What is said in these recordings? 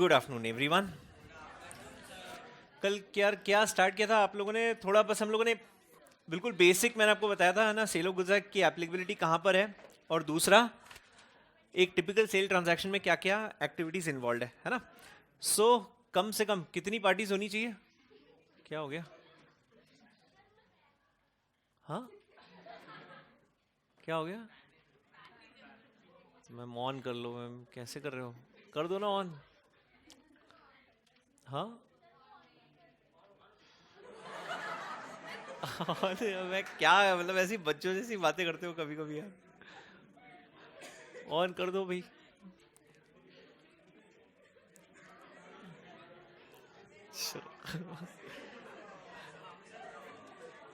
Good afternoon everyone. कल क्या start किया था आप लोगों ने? थोड़ा बस हम लोगों ने बिल्कुल बेसिक मैंने आपको बताया था, है ना, सेल ऑफ गुड्स एक्ट की एप्लीकेबिलिटी कहाँ पर है, और दूसरा एक टिपिकल सेल ट्रांजैक्शन में क्या क्या एक्टिविटीज इन्वॉल्व है ना। सो कम से कम कितनी पार्टीज होनी चाहिए? क्या हो गया? हाँ, क्या हो गया? मैम ऑन कर लो। मैम कैसे कर रहे हो? कर दो ना ऑन। हाँ अरे मैं क्या, मतलब ऐसी बच्चों जैसी बातें करते हो कभी कभी यार। ऑन कर दो भाई।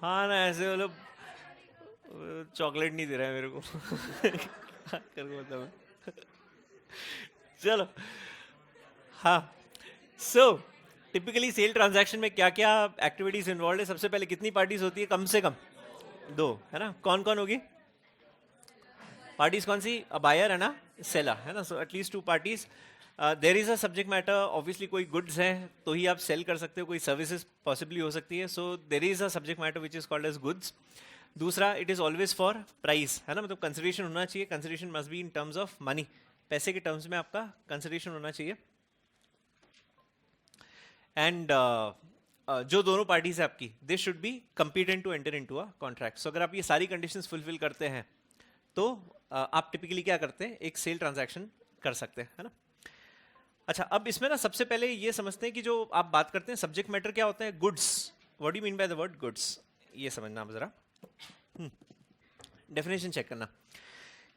हाँ ना, ऐसे मतलब चॉकलेट नहीं दे रहा है मेरे को क्या करूँ मतलब। चलो, हाँ। सो टिपिकली सेल ट्रांजैक्शन में क्या क्या एक्टिविटीज इन्वॉल्व है? सबसे पहले कितनी पार्टीज होती है? कम से कम दो, है ना। कौन कौन होगी पार्टीज? कौन सी? अ बायर है ना, सेलर, है ना। So at least to parties. There is a subject matter, obviously कोई गुड्स है तो ही आप सेल कर सकते हो, कोई सर्विसेज पॉसिबली हो सकती है। So there is a subject matter which is called as goods. दूसरा, it is always for price, है ना, मतलब कंसिडरेशन होना चाहिए। Consideration must be in terms of money, पैसे के टर्म्स में आपका कंसिडरेशन होना चाहिए। एंड जो दोनों पार्टीज है आपकी, they should be competent to enter into a contract. So अगर आप ये सारी कंडीशंस फुलफिल करते हैं तो आप टिपिकली क्या करते हैं? एक सेल ट्रांजैक्शन कर सकते हैं, है ना। अच्छा, अब इसमें ना सबसे पहले ये समझते हैं कि जो आप बात करते हैं सब्जेक्ट मैटर क्या होता है? Goods. What do you mean by the word goods? ये समझना आप जरा, डेफिनेशन चेक करना।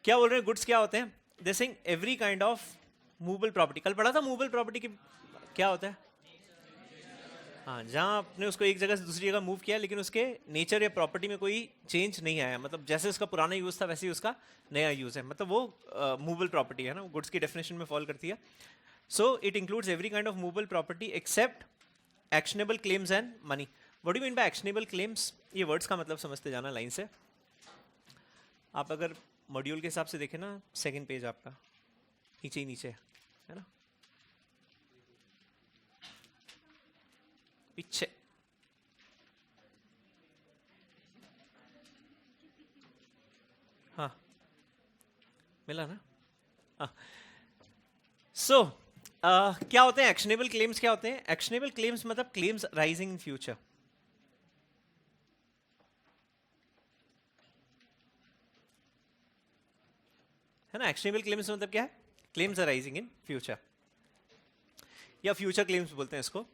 क्या बोल रहे हैं? गुड्स क्या होते हैं? They saying every kind of movable property. कल पढ़ा था मूवेबल प्रॉपर्टी की क्या होता है। हाँ, जहाँ आपने उसको एक जगह से दूसरी जगह मूव किया लेकिन उसके नेचर या प्रॉपर्टी में कोई चेंज नहीं आया, मतलब जैसे उसका पुराना यूज था वैसे ही उसका नया यूज है, मतलब वो मूवेबल प्रॉपर्टी है ना, गुड्स की डेफिनेशन में फॉल करती है। So it includes every kind of movable property except actionable claims and money. What do you mean by actionable claims? ये वर्ड्स का मतलब समझते जाना लाइन से। आप अगर मॉड्यूल के हिसाब से देखें ना, सेकेंड पेज आपका नीचे ही नीचे है ना, पीछे। हाँ, मिला ना। हाँ। सो क्या होते हैं एक्शनेबल क्लेम्स? क्या होते हैं एक्शनेबल क्लेम्स? मतलब क्लेम्स राइजिंग इन फ्यूचर, है ना। एक्शनेबल क्लेम्स मतलब क्या है? क्लेम्स अराइजिंग इन फ्यूचर, या फ्यूचर क्लेम्स बोलते हैं इसको।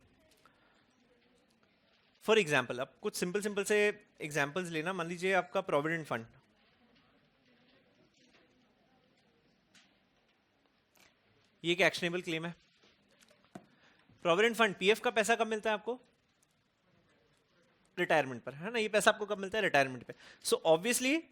फॉर एग्जाम्पल, अब कुछ सिंपल सिंपल से एग्जाम्पल्स लेना। मान लीजिए आपका प्रोविडेंट फंड, ये एक एक्शनेबल क्लेम है। प्रोविडेंट फंड, पीएफ का पैसा कब मिलता है आपको? रिटायरमेंट पर, है ना। ये पैसा आपको कब मिलता है? रिटायरमेंट पे। सो ऑब्वियसली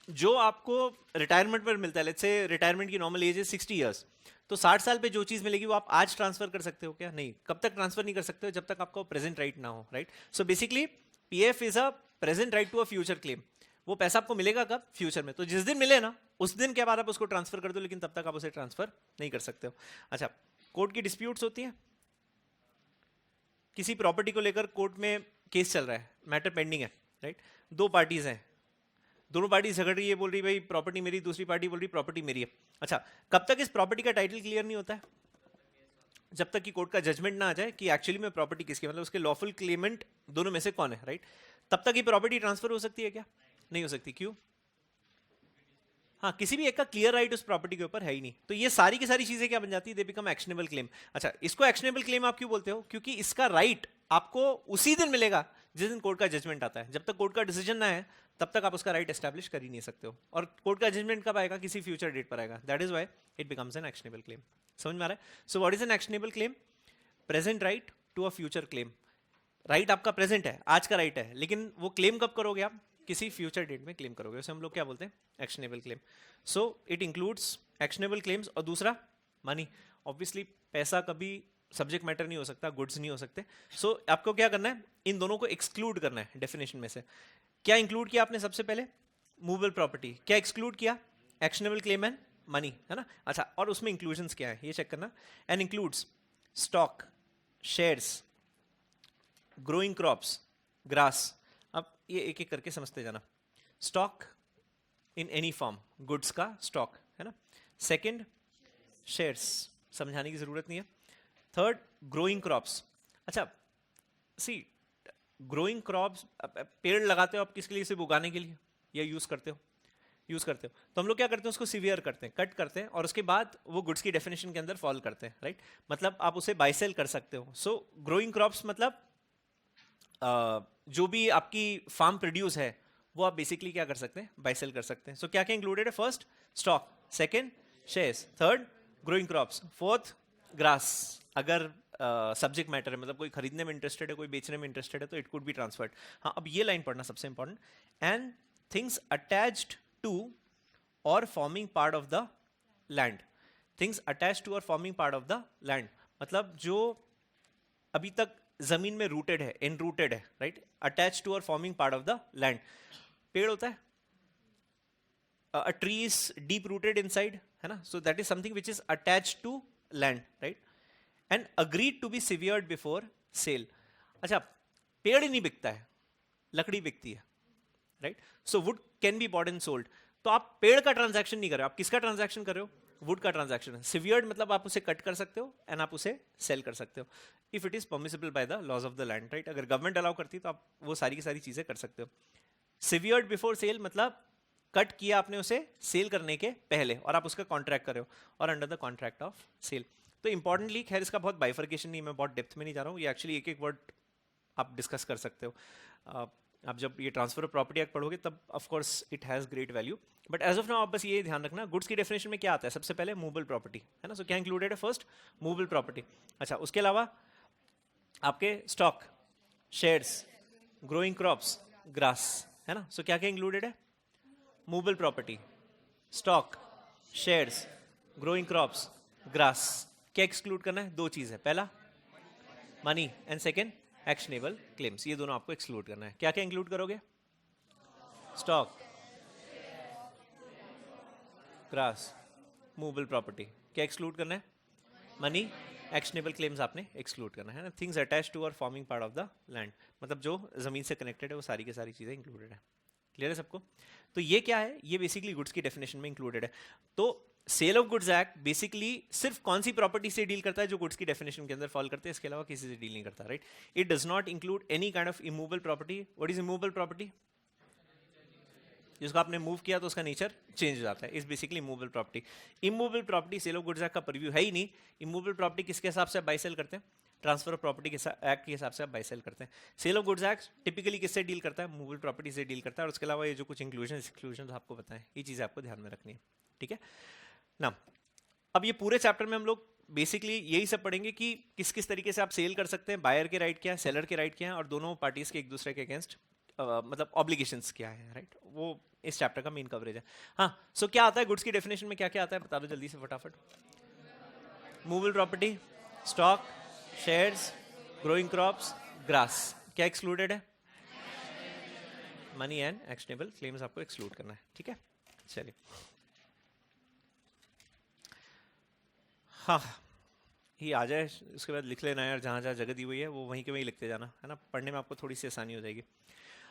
जो आपको रिटायरमेंट पर मिलता है, लेट्स से रिटायरमेंट की नॉर्मल एज है 60 इयर्स, तो 60 साल पे जो चीज मिलेगी वो आप आज ट्रांसफर कर सकते हो क्या? नहीं। कब तक ट्रांसफर नहीं कर सकते हो? जब तक आपका प्रेजेंट राइट ना हो, right. So basically PF is a present right to a future claim. वो पैसा आपको मिलेगा कब? फ्यूचर में। तो जिस दिन मिले ना, उस दिन के बाद आप उसको ट्रांसफर कर दो, लेकिन तब तक आप उसे ट्रांसफर नहीं कर सकते हो। अच्छा, कोर्ट की डिस्प्यूट्स होती है, किसी प्रॉपर्टी को लेकर कोर्ट में केस चल रहा है, मैटर पेंडिंग है, राइट। दो पार्टीज हैं, दोनों पार्टी झगड़ रही है, बोल रही भाई प्रॉपर्टी मेरी, दूसरी पार्टी बोल रही प्रॉपर्टी मेरी है। अच्छा, कब तक इस प्रॉपर्टी का टाइटल क्लियर नहीं होता है? जब तक कि कोर्ट का जजमेंट ना आ जाए कि एक्चुअली में प्रॉपर्टी किसकी, मतलब उसके लॉफुल क्लेमेंट दोनों में से कौन है, राइट। तब तक ये प्रॉपर्टी ट्रांसफर हो सकती है क्या? नहीं हो सकती। क्यों? हाँ, किसी भी एक का क्लियर राइट उस प्रॉपर्टी के ऊपर है ही नहीं। तो ये सारी की सारी चीजें क्या बन जाती है? They become actionable claim. अच्छा, इसको एक्शनेबल क्लेम आप क्यों बोलते हो? क्योंकि इसका राइट आपको उसी दिन मिलेगा जिस दिन कोर्ट का जजमेंट आता है। जब तक कोर्ट का डिसीजन ना है तब तक आप उसका राइट एस्टैब्लिश कर ही नहीं सकते हो, और कोर्ट का जजमेंट कब आएगा? किसी फ्यूचर डेट पर आएगा। That is why it becomes an actionable claim. समझ में आ रहा है? So what is an actionable claim? Present right to a future claim. Right आपका प्रेजेंट है, आज का राइट है, लेकिन वो क्लेम कब करोगे आप? किसी फ्यूचर डेट में क्लेम करोगे। उसे हम लोग क्या बोलते हैं? Actionable claim. So it includes actionable claims. और दूसरा, मनी। ऑब्वियसली पैसा कभी सब्जेक्ट मैटर नहीं हो सकता, गुड्स नहीं हो सकते। सो आपको क्या करना है? इन दोनों को एक्सक्लूड करना है डेफिनेशन में से। क्या इंक्लूड किया आपने? सबसे पहले मूवेबल प्रॉपर्टी। क्या एक्सक्लूड किया? एक्शनेबल क्लेम एंड मनी, है ना. अच्छा, और उसमें इंक्लूजन्स क्या है ये चेक करना. And includes stock, shares, growing crops, grass. अब ये एक एक करके समझते जाना. Stock in any form, goods का स्टॉक, है ना. सेकंड, शेयर्स, समझाने की जरूरत नहीं है. Third, growing crops. अच्छा सी, ग्रोइंग क्रॉप्स, पेड़ लगाते हो आप किसके लिए, सिर्फ उगाने के लिए, या यूज करते हो, यूज करते हो. तो हम लोग क्या करते हैं, उसको सीवियर करते हैं, कट करते हैं, और उसके बाद वो गुड्स की डेफिनेशन के अंदर फॉल करते हैं, राइट. मतलब आप उसे बाय सेल कर सकते हो. सो ग्रोइंग क्रॉप्स मतलब जो भी आपकी फार्म प्रोड्यूस है वो आप बेसिकली क्या कर सकते हैं, बाय सेल कर सकते हैं. सो क्या क्या इंक्लूडेड है, first stock, second shares, third growing crops, fourth grass. अगर सब्जेक्ट मैटर है, मतलब कोई खरीदने में इंटरेस्टेड है, कोई बेचने में इंटरेस्टेड है, तो इट कुड बी ट्रांसफर्ड. हाँ, अब ये लाइन पढ़ना सबसे important. And things attached to or forming part of the land. Things attached to or forming part of the land मतलब जो अभी तक जमीन में रूटेड है, एनरूटेड है, right. Attach to or forming part of the land. पेड़ होता है, a tree is deep rooted inside, है ना. So that is something which is attach to land, right. And agreed to be severed before sale. अच्छा, पेड़ ही नहीं बिकता है, लकड़ी बिकती है, right. So wood can be bought and sold. तो आप पेड़ का ट्रांजैक्शन नहीं कर रहे हो, आप किसका ट्रांजैक्शन कर रहे हो, वुड का ट्रांजैक्शन है. सिवियर्ड मतलब आप उसे कट कर सकते हो एंड आप उसे सेल कर सकते हो, if it is permissible by the laws of the land, right. अगर गवर्नमेंट अलाउ करती है तो आप वो सारी की सारी चीजें कर सकते हो. सिवियर्ड बिफोर सेल मतलब कट किया आपने उसे सेल करने के पहले, और आप उसका कॉन्ट्रैक्ट कर रहे हो, और under the contract of sale. तो इंपॉर्टेंटली, खैर इसका बहुत बाइफर्केशन नहीं, मैं बहुत डेप्थ में नहीं जा रहा हूँ, ये एक्चुअली एक एक वर्ड आप डिस्कस कर सकते हो. आप जब ये ट्रांसफर ऑफ प्रॉपर्टी एक्ट पढ़ोगे तब of course it has great value. But as of now आप बस ये ध्यान रखना, गुड्स की डेफिनेशन में क्या आता है, सबसे पहले मूवेबल प्रॉपर्टी, है ना. सो क्या इंक्लूडेड है, फर्स्ट मूवेबल प्रॉपर्टी. अच्छा, उसके अलावा आपके stock, shares, growing crops, grass, है ना. सो क्या क्या इंक्लूडेड है, movable property, stock, shares, growing crops, grass. क्या एक्सक्लूड करना है, दो चीज है, पहला money and second actionable claims. ये दोनों आपको एक्सक्लूड करना है. क्या क्या इंक्लूड करोगे, स्टॉक, ग्रास, मूवेबल प्रॉपर्टी. क्या एक्सक्लूड करना है, मनी, एक्शनेबल क्लेम्स आपने एक्सक्लूड करना है ना. Things attach to or forming part of the land मतलब जो जमीन से कनेक्टेड है, वो सारी की सारी चीजें इंक्लूडेड है. क्लियर है सबको. तो ये क्या है, ये बेसिकली गुड्स की डेफिनेशन में इंक्लूडेड है. तो sale of goods act basically सिर्फ कौन सी प्रॉपर्टी से डील करता है, जो गुड्स की डेफिनेशन के अंदर फॉल करते हैं, इसके अलावा किसी से डील नहीं करता, right. It does not include any kind of immovable property. What is immovable property, जिसको आपने मूव किया तो उसका नेचर चेंज हो जाता है, is basically movable property. Immovable property sale of goods act का परव्यू है ही नहीं. इमूवेबल प्रॉपर्टी किसके हिसाब से बाय सेल करते हैं, ट्रांसफर ऑफ प्रॉपर्टी के एक्ट के हिसाब से आप बाय सेल करते हैं. Sale of goods act typically किससे डील करता है, मूवेबल प्रॉपर्टी से डील करता है. और उसके अलावा ये जो कुछ इंक्लूजन एक्सक्लूजन आपको बताएं, ये चीजें आपको ध्यान में रखनी है, ठीक है ना. अब ये पूरे चैप्टर में हम लोग बेसिकली यही सब पढ़ेंगे कि किस किस तरीके से आप सेल कर सकते हैं, बायर के राइट क्या है, सेलर के राइट क्या है, और दोनों पार्टीज के एक दूसरे के अगेंस्ट मतलब ऑब्लिगेशंस क्या है, राइट. वो इस चैप्टर का मेन कवरेज है. हाँ, सो क्या आता है गुड्स की डेफिनेशन में, क्या क्या आता है बता दो जल्दी से फटाफट. Movable property, stock, shares, growing crops, grass. क्या एक्सक्लूडेड है, मनी एंड एक्शनेबल क्लेम्स आपको एक्सक्लूड करना है, ठीक है. चलिए, हाँ ये आ जाए, उसके बाद लिख लेना यार, जहाँ जहाँ जगह दी हुई है वो वहीं के वहीं लिखते जाना, है ना. पढ़ने में आपको थोड़ी सी आसानी हो जाएगी.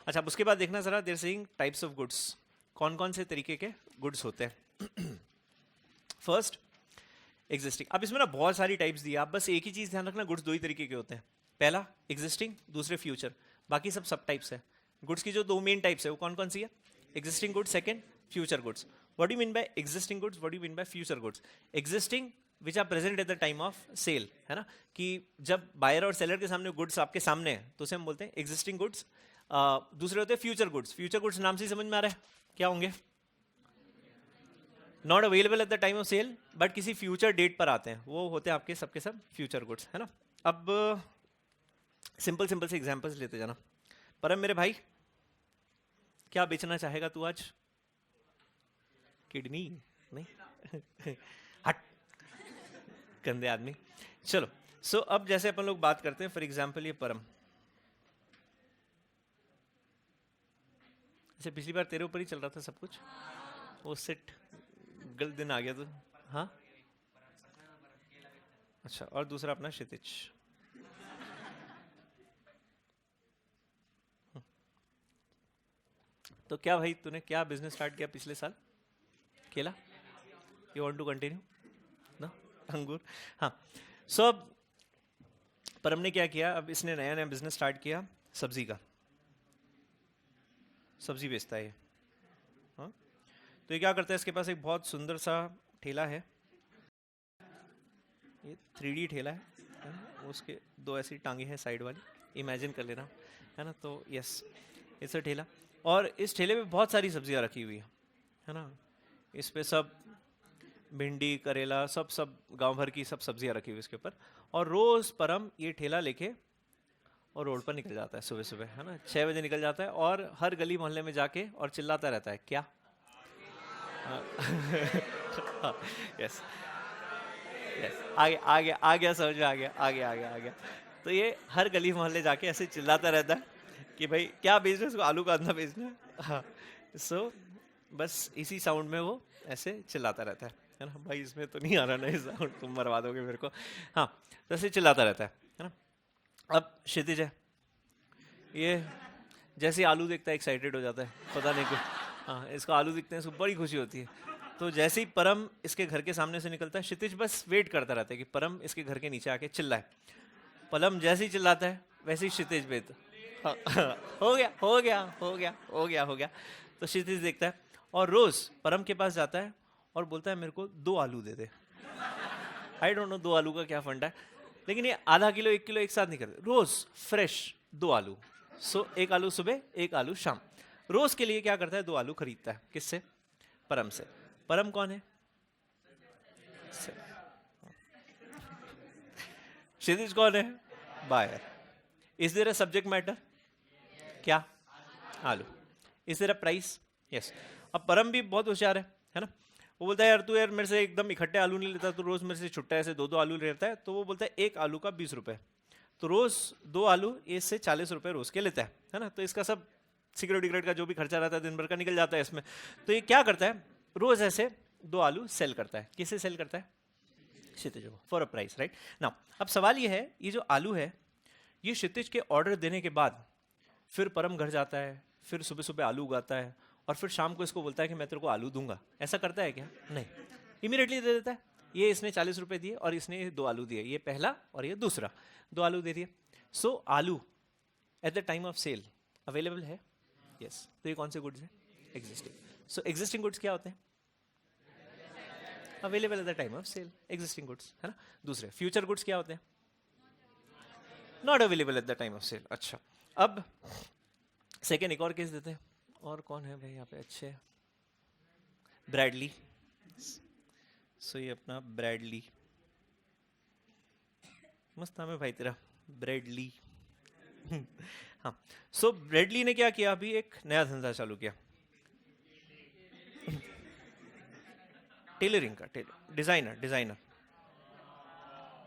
अच्छा, अब उसके बाद देखना जरा, they're saying types of goods, कौन कौन से तरीके के गुड्स होते हैं. First existing. अब इसमें ना बहुत सारी टाइप्स दी है, आप बस एक ही चीज ध्यान रखना, गुड्स दो ही तरीके के होते हैं. पहला एग्जिस्टिंग, दूसरे फ्यूचर, बाकी सब टाइप्स है. गुड्स की जो दो मेन टाइप्स है वो कौन कौन सी है, existing goods, second future goods. What do you mean by existing goods, what do you mean by future goods. Existing which are present at the time of sale, है ना, कि जब बायर और सेलर के सामने गुड्स आपके सामने है तो उसे हम बोलते हैं एग्जिस्टिंग गुड्स. दूसरे होते हैं फ्यूचर गुड्स. फ्यूचर गुड्स नाम से ही समझ में आ रहा है क्या होंगे, not available at the time of sale but किसी फ्यूचर डेट पर आते हैं, वो होते हैं आपके सबके सब फ्यूचर गुड्स, है ना. अब सिंपल सिंपल से एग्जांपल्स लेते जाना. परम मेरे भाई, क्या बेचना चाहेगा तू आज, किडनी नहीं हट गंदे आदमी. चलो, सो अब जैसे अपन लोग बात करते हैं, फॉर एग्जांपल ये परम, अच्छा पिछली बार तेरे ऊपर ही चल रहा था सब कुछ, वो सिट गलत दिन आ गया तो। हाँ अच्छा, और दूसरा अपना क्षितिज। तो क्या भाई तूने क्या बिजनेस स्टार्ट किया पिछले साल? केला? You want to continue? ना, अंगूर। हाँ, सो अब परम ने क्या किया, अब इसने नया नया बिजनेस स्टार्ट किया सब्जी का, सब्जी बेचता है ये। हाँ, तो ये क्या करता है, इसके पास एक बहुत सुंदर सा ठेला है, ये 3D ठेला है ना? उसके दो ऐसी टांगे हैं साइड वाली, इमेजिन कर लेना, है ना? तो यस, इस ठेला, और इस ठेले पे बहुत सारी सब्जियां रखी हुई है ना? इस पे सब भिंडी, करेला, सब सब गांव भर की सब सब्जियां रखी हुई इसके ऊपर। और रोज परम ये ठेला लेके और रोड पर निकल जाता है सुबह सुबह, है ना? 6 बजे निकल जाता है और हर गली मोहल्ले में जाके और चिल्लाता रहता है, क्या? यस यस, आ गया समझ में, आ गया। तो ये हर गली मोहल्ले जाके ऐसे चिल्लाता रहता है कि भाई क्या बेचना है इसको, आलू का अंधा बेचना है। हाँ, सो बस इसी साउंड में वो ऐसे चिल्लाता रहता है ना? भाई इसमें तो नहीं आ रहा ना ये साउंड, तुम मरवा दोगे मेरे को। हाँ, तो ऐसे चिल्लाता रहता है ना? अब क्षितिज है, ये जैसे आलू देखता है एक्साइटेड हो जाता है, पता नहीं क्यों। हाँ, इसको आलू दिखते हैं, इसको बड़ी खुशी होती है। तो जैसे ही परम इसके घर के सामने से निकलता है, क्षितिज बस वेट करता रहता है कि परम इसके घर के नीचे आके चिल्लाए। परम जैसे ही चिल्लाता है वैसे ही क्षितिज पे हो गया। तो क्षितिज देखता है और रोज परम के पास जाता है और बोलता है मेरे को 2 आलू दे दे। आई डोंट नो 2 आलू का क्या फंडा है, लेकिन ये आधा किलो 1 किलो एक साथ नहीं करते, रोज फ्रेश 2 आलू। सो 1 आलू सुबह 1 आलू शाम, रोज के लिए क्या करता है 2 आलू खरीदता है। किससे? परम से। परम कौन है? क्षितिज कौन है? Buyer. Is there a subject matter? क्या? आलू। Is there a price? Yes. अब परम भी बहुत होशियार है ना? वो बोलता है यार तू यार मेरे से एकदम इकट्ठे आलू नहीं लेता, तू रोज मेरे से छुट्टा ऐसे 2-2 आलू लेता है। तो वो बोलता है 1 आलू का 20 रुपए, तो रोज 2 आलू इससे 40 रुपए रोज के लेता है ना? तो इसका सब सिगरेट का जो भी खर्चा रहता है दिन भर का निकल जाता है इसमें। तो ये क्या करता है, रोज ऐसे 2 आलू सेल करता है। किसे सेल करता है? क्षितिज को, for a price, right now. अब सवाल ये है, ये जो आलू है ये क्षितिज के ऑर्डर देने के बाद फिर परम घर जाता है, फिर सुबह सुबह आलू उगाता है और फिर शाम को इसको बोलता है कि मैं तेरे को आलू दूंगा। ऐसा करता है क्या? नहीं, इमीडिएटली दे देता है। ये इसने 40 रुपए दिए और इसने 2 आलू दिए, ये पहला और ये दूसरा, 2 आलू दे दिए। सो आलू at the time of sale available है। यस, तो ये कौन से गुड्स है? एग्जिस्टिंग। सो एग्जिस्टिंग गुड्स क्या होते हैं? Available at the time of sale, existing goods, है ना? दूसरे फ्यूचर गुड्स क्या होते हैं? Not available at the time of sale. अच्छा, अब सेकेंड एक और केस देते हैं। और कौन है भाई यहाँ पे अच्छे? ब्रैडली। सो ये अपना ब्रैडली, मस्त नाम है भाई तेरा, ब्रैडली। हाँ, सो ब्रैडली ने क्या किया, अभी एक नया धंधा चालू किया, टेलरिंग का, डिजाइनर।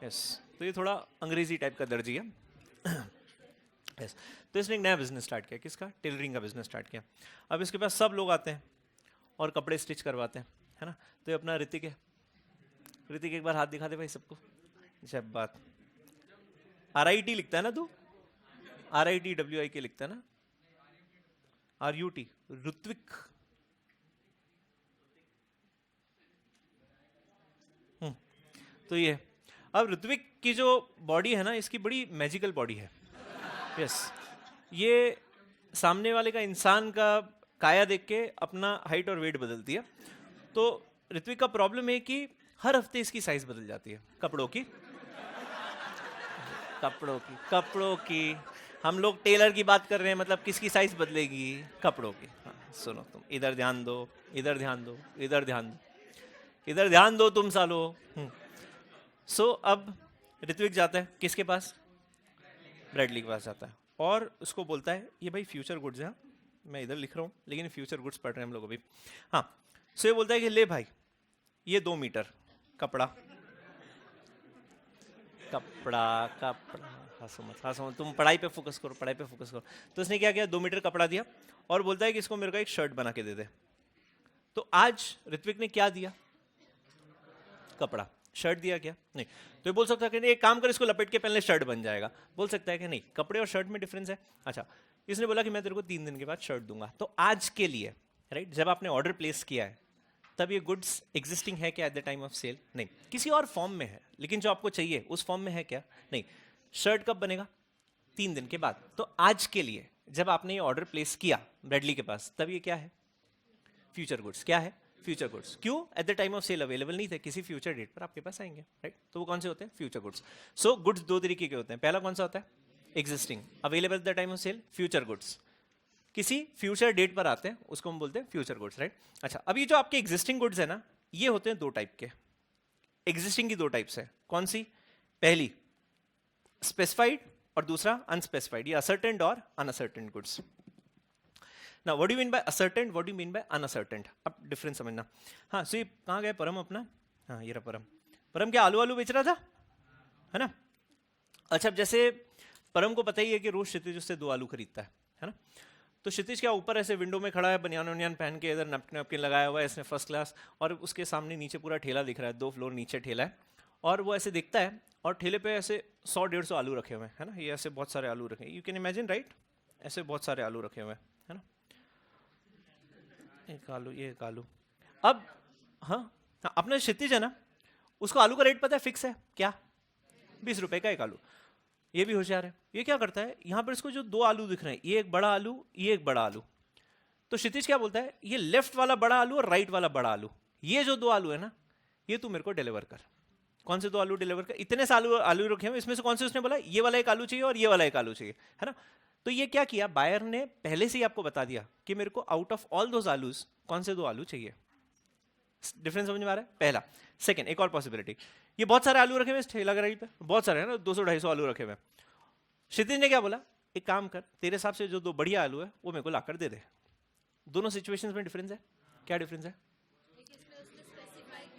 यस, तो ये थोड़ा अंग्रेजी टाइप का दर्जी है। यस, तो इसने एक नया बिजनेस स्टार्ट किया। किसका? टेलरिंग का बिजनेस स्टार्ट किया। अब इसके पास सब लोग आते हैं और कपड़े स्टिच करवाते हैं, है ना? तो ये अपना ऋतिक है। ऋतिक एक बार हाथ दिखा दे भाई सबको। जब बात RIT लिखता है ना तू? RITWIK लिखता है ना? RUT, ऋत्विक। तो ये अब ऋत्विक की जो बॉडी है ना, इसकी बड़ी मैजिकल बॉडी है। यस, ये सामने वाले का इंसान का काया देख के अपना हाइट और वेट बदलती है। तो ऋत्विक का प्रॉब्लम है कि हर हफ्ते इसकी साइज बदल जाती है कपड़ों की। हम लोग टेलर की बात कर रहे हैं, मतलब किसकी साइज बदलेगी? कपड़ों की। हाँ, सुनो तुम, इधर ध्यान दो, इधर ध्यान दो तुम सालो। सो अब ऋत्विक जाता है किसके पास? ब्रैडली के पास जाता है और उसको बोलता है, ये भाई फ्यूचर गुड्स है, मैं इधर लिख रहा हूँ लेकिन फ्यूचर गुड्स पढ़ रहे हैं हम लोग अभी। हाँ, सो ये बोलता है कि ले भाई ये 2 मीटर कपड़ा। हंसो मत, तुम पढ़ाई पे फोकस करो। तो उसने क्या किया, 2 मीटर कपड़ा दिया और बोलता है कि इसको मेरे को एक शर्ट बना के दे दे। तो आज ऋत्विक ने क्या दिया? कपड़ा, शर्ट दिया क्या? नहीं। तो ये बोल सकता है कि नहीं एक काम कर इसको लपेट के पहले शर्ट बन जाएगा, बोल सकता है कि नहीं कपड़े और शर्ट में डिफरेंस है। अच्छा, इसने बोला कि मैं तेरे को 3 दिन के बाद शर्ट दूंगा, तो आज के लिए राइट जब आपने ऑर्डर प्लेस किया है तब ये गुड्स एग्जिस्टिंग है क्या at the time of sale? नहीं। किसी और फॉर्म में है, लेकिन जो आपको चाहिए उस फॉर्म में है क्या? नहीं। शर्ट कब बनेगा? 3 दिन के बाद। तो आज के लिए जब आपने ये ऑर्डर प्लेस किया ब्रेडली के पास, तब ये क्या है? Future goods. क्या है? Future goods. क्यों? At the time of sale available नहीं थे, किसी फ्यूचर डेट पर आपके पास आएंगे, राइट? तो वो कौन से होते हैं? Future goods. सो गुड्स 2 तरीके के होते हैं। पहला कौन सा होता है? Existing, available at the time of sale, future goods. किसी फ्यूचर डेट पर आते हैं, उसको हम बोलते हैं फ्यूचर गुड्स, राइट? अच्छा, अभी जो आपके एग्जिस्टिंग गुड्स है ना, ये होते हैं 2 टाइप के। एग्जिस्टिंग की 2 टाइप्स है। कौन सी? पहली स्पेसिफाइड और दूसरा अनस्पेसिफाइड, ये असर्टेंड और अनअसर्टेंड goods. Now, what do you mean by ascertained? What do you mean by unascertained? अब डिफरेंस समझना। हाँ, सो ये कहाँ गए परम अपना? हाँ, ये रहा परम। परम क्या आलू बेच रहा था, है ना? अच्छा, अब जैसे परम को पता ही है कि रोज क्षितिज उससे 2 आलू खरीदता है ना? तो क्षितिज क्या ऊपर ऐसे विंडो में खड़ा है, बनियान वनियान पहन के, इधर नैपकिन लगाया हुआ है इसने फर्स्ट क्लास, और उसके सामने नीचे पूरा ठेला दिख रहा है, 2 फ्लोर नीचे ठेला है, और वो ऐसे दिखता है और ठेले पे ऐसे 100-150 आलू रखे हुए हैं, है ना? ये ऐसे बहुत सारे आलू रखे हैं, यू कैन इमेजिन, राइट? ऐसे बहुत सारे आलू रखे हुए हैं, है ना? एक आलू, ये एक आलू। अब हाँ, अपना क्षितिज है ना, उसको आलू का रेट पता है, फिक्स है क्या? 20 रुपए का एक आलू। ये भी होशियार है, ये क्या करता है, यहां पर इसको जो 2 आलू दिख रहे हैं, ये एक बड़ा आलू, ये एक बड़ा आलू, तो क्षितिज क्या बोलता है, ये लेफ्ट वाला बड़ा आलू और राइट वाला बड़ा आलू, ये जो 2 आलू है ना, ये तू मेरे को डिलीवर कर। कौन से 2 आलू डिलीवर कर? इतने से आलू रखे हैं, इसमें से कौन से उसने बोला, ये वाला एक आलू चाहिए और ये वाला एक आलू चाहिए, है ना? तो ये क्या किया, बायर ने पहले से ही आपको बता दिया कि मेरे को आउट ऑफ ऑल दोस आलूज कौन से 2 आलू चाहिए। डिफरेंस समझ में आ रहा है? पहला। सेकंड, एक और पॉसिबिलिटी, ये बहुत सारे आलू रखे हुए इस ठेला गराई पे, बहुत सारे है ना, 200-250 आलू रखे हुए। क्षितिज ने क्या बोला, एक काम कर, तेरे हिसाब से जो 2 बढ़िया आलू है वो मेरे को लाकर दे दे। दोनों सिचुएशंस में डिफरेंस है। क्या डिफरेंस है?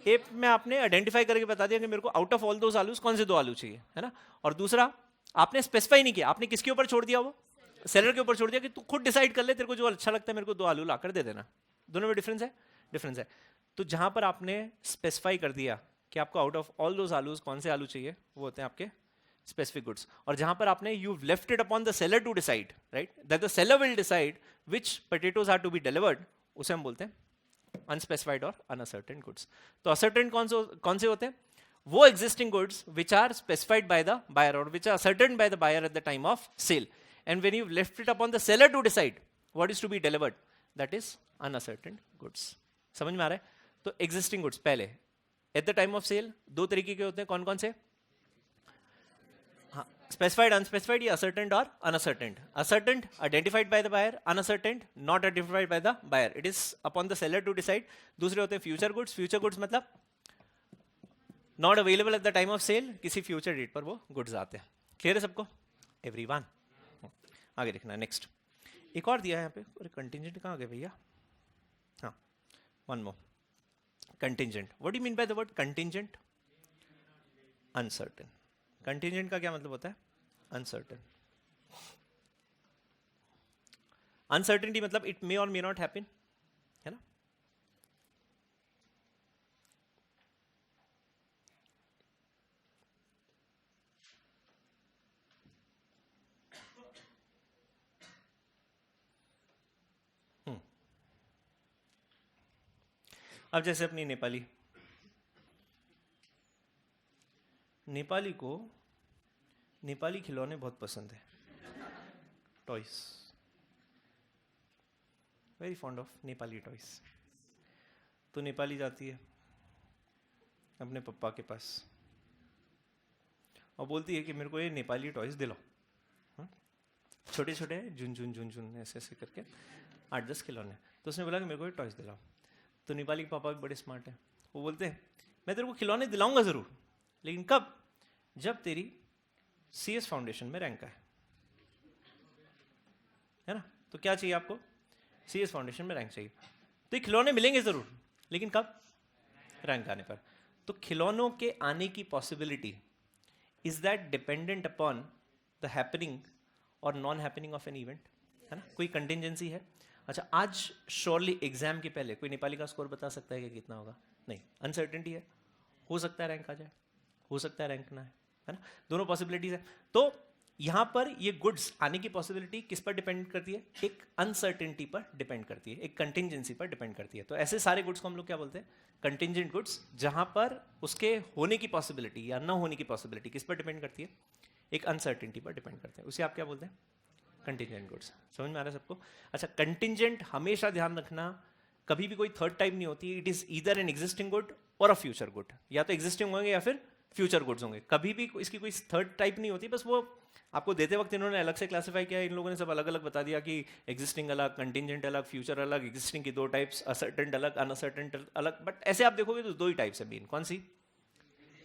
एक में आपने आइडेंटिफाई करके बता दिया कि मेरे को आउट ऑफ ऑल दोस आलूज कौन से 2 आलू चाहिए, है ना? और दूसरा आपने स्पेसिफाई नहीं किया, आपने किसके ऊपर छोड़ दिया, वो सेलर के ऊपर छोड़ दिया कि तू खुद डिसाइड कर ले, तेरे को जो अच्छा लगता है मेरे को 2 आलू लाकर दे देना। दोनों में डिफरेंस है। डिफरेंस है। तो जहां पर आपने स्पेसिफाई कर दिया कि आपको आउट ऑफ ऑल दोस आलूज कौन से आलू चाहिए, वो होते हैं आपके स्पेसिफिक गुड्स। और जहां पर आपने you left it upon the seller to decide, right, that the seller will decide which potatoes are to be delivered, उसे हम बोलते हैं अनस्पेसिफाइड और अनअसर्टेन गुड्स। तो असर्टेन कौन से होते हैं? वो existing goods which are specified by the buyer और which are ascertained by the buyer at the time of sale, and when you left it upon the seller to decide what is to be delivered, that is unascertained goods. समझ में आ रहा है? तो existing goods पहले at the time of sale 2 तरीके के होते हैं, कौन कौन से? हाँ, स्पेसिफाइड, अनस्पेसिफाइड, या असर्टेंड और unascertained. Ascertained identified by the buyer, unascertained not identified by the buyer, it is upon the seller to decide. दूसरे होते हैं फ्यूचर गुड्स। फ्यूचर गुड्स मतलब not available at the time of sale, किसी future date पर वो goods आते हैं। Clear है सबको? एवरीवन, आगे देखना नेक्स्ट। एक और दिया है यहाँ पे, कंटिंजेंट कहाँ गए भैया? हाँ, one more, contingent. What do you mean by the word contingent? Uncertain. Contingent का क्या मतलब होता है? अनसर्टेन। अनसर्टेनिटी मतलब इट मे और मे नॉट हैपन, है ना? अब जैसे अपनी नेपाली को नेपाली खिलौने बहुत पसंद है, toys, very fond of Nepali toys. तो नेपाली जाती है अपने पप्पा के पास और बोलती है कि मेरे को ये नेपाली टॉयज दिलाओ। छोटे छोटे झुन झुन झुन झुन ऐसे ऐसे करके 8-10 खिलौने। तो उसने बोला कि मेरे को ये टॉयज दिलाओ। तो नेपाली के पापा भी बड़े स्मार्ट हैं, वो बोलते हैं मैं तेरे को खिलौने दिलाऊंगा जरूर, लेकिन कब? जब तेरी CS फाउंडेशन में रैंक आए, है ना? तो क्या चाहिए आपको? CS फाउंडेशन में रैंक चाहिए। तो ये खिलौने मिलेंगे जरूर, लेकिन कब? रैंक आने पर। तो खिलौनों के आने की possibility is that dependent upon the happening और non happening of an event, है ना? कोई कंटिंजेंसी है? अच्छा, आज श्योरली एग्जाम के पहले कोई नेपाली का स्कोर बता सकता है कि कितना होगा? नहीं, अनसर्टेनिटी है। हो सकता है रैंक आ जाए, हो सकता है रैंक ना है ना, दोनों पॉसिबिलिटीज है। तो यहां पर ये गुड्स आने की पॉसिबिलिटी किस पर डिपेंड करती है, एक अनसर्टेनिटी पर डिपेंड करती है, एक कंटिंजेंसी पर डिपेंड करती है। तो ऐसे सारे गुड्स को हम लोग क्या बोलते हैं, कंटिंजेंट गुड्स, जहां पर उसके होने की पॉसिबिलिटी या न होने की पॉसिबिलिटी किस पर डिपेंड करती है, एक अनसर्टेनिटी पर डिपेंड करते हैं। उसे आप क्या बोलते हैं, कंटिंजेंट गुड्स। समझ में आ रहा है सबको? अच्छा, कंटिंजेंट हमेशा ध्यान रखना, कभी भी कोई थर्ड टाइप नहीं होती, it is either an existing good और अ फ्यूचर गुड, या तो एग्जिस्टिंग होंगे या फिर फ्यूचर गुड्स होंगे, कभी भी इसकी कोई थर्ड टाइप नहीं होती। बस वो आपको देते वक्त इन्होंने अलग से क्लासिफाई किया, इन लोगों ने सब अलग अलग बता दिया कि एग्जिस्टिंग अलग, कंटिंजेंट अलग, फ्यूचर अलग, एग्जिस्टिंग की दो टाइप्स, असर्टेंट अलग, अनअसर्टेंट अलग। बट ऐसे आप देखोगे तो दो ही टाइप्स है मेन, कौन सी,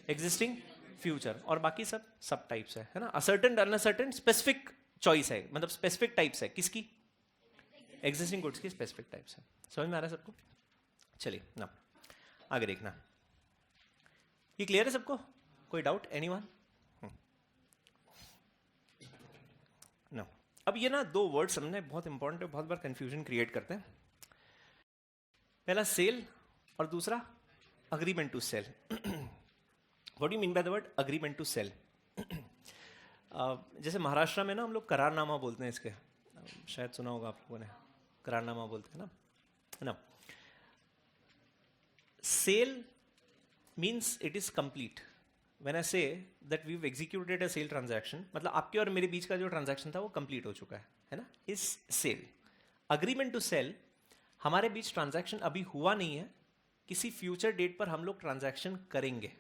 एग्जिस्टिंग, फ्यूचर, और बाकी सब टाइप्स है ना। असर्टेंट अनअसर्टेंट स्पेसिफिक चॉइस है, मतलब स्पेसिफिक टाइप्स है, किसकी, एग्जिस्टिंग गुड्स की स्पेसिफिक टाइप्स है। समझ में आ रहा है सबको? चलिए ना आगे देखना, ये क्लियर है सबको, कोई डाउट, एनीवन? नो। अब ये ना दो वर्ड समझना बहुत इंपॉर्टेंट है, बहुत बार कंफ्यूजन क्रिएट करते हैं। पहला सेल और दूसरा agreement to sale. What do mean by the word agreement to sale? जैसे महाराष्ट्र में ना हम लोग करारनामा बोलते हैं इसके, शायद सुना होगा आप लोगों ने, करारनामा बोलते हैं ना, है ना। Sale means it is complete. When I say that we've executed a sale transaction, मतलब आपके और मेरे बीच का जो ट्रांजैक्शन था वो कंप्लीट हो चुका है ना, इस सेल। अग्रीमेंट टू सेल, हमारे बीच ट्रांजैक्शन अभी हुआ नहीं है, किसी फ्यूचर डेट पर हम लोग ट्रांजैक्शन करेंगे।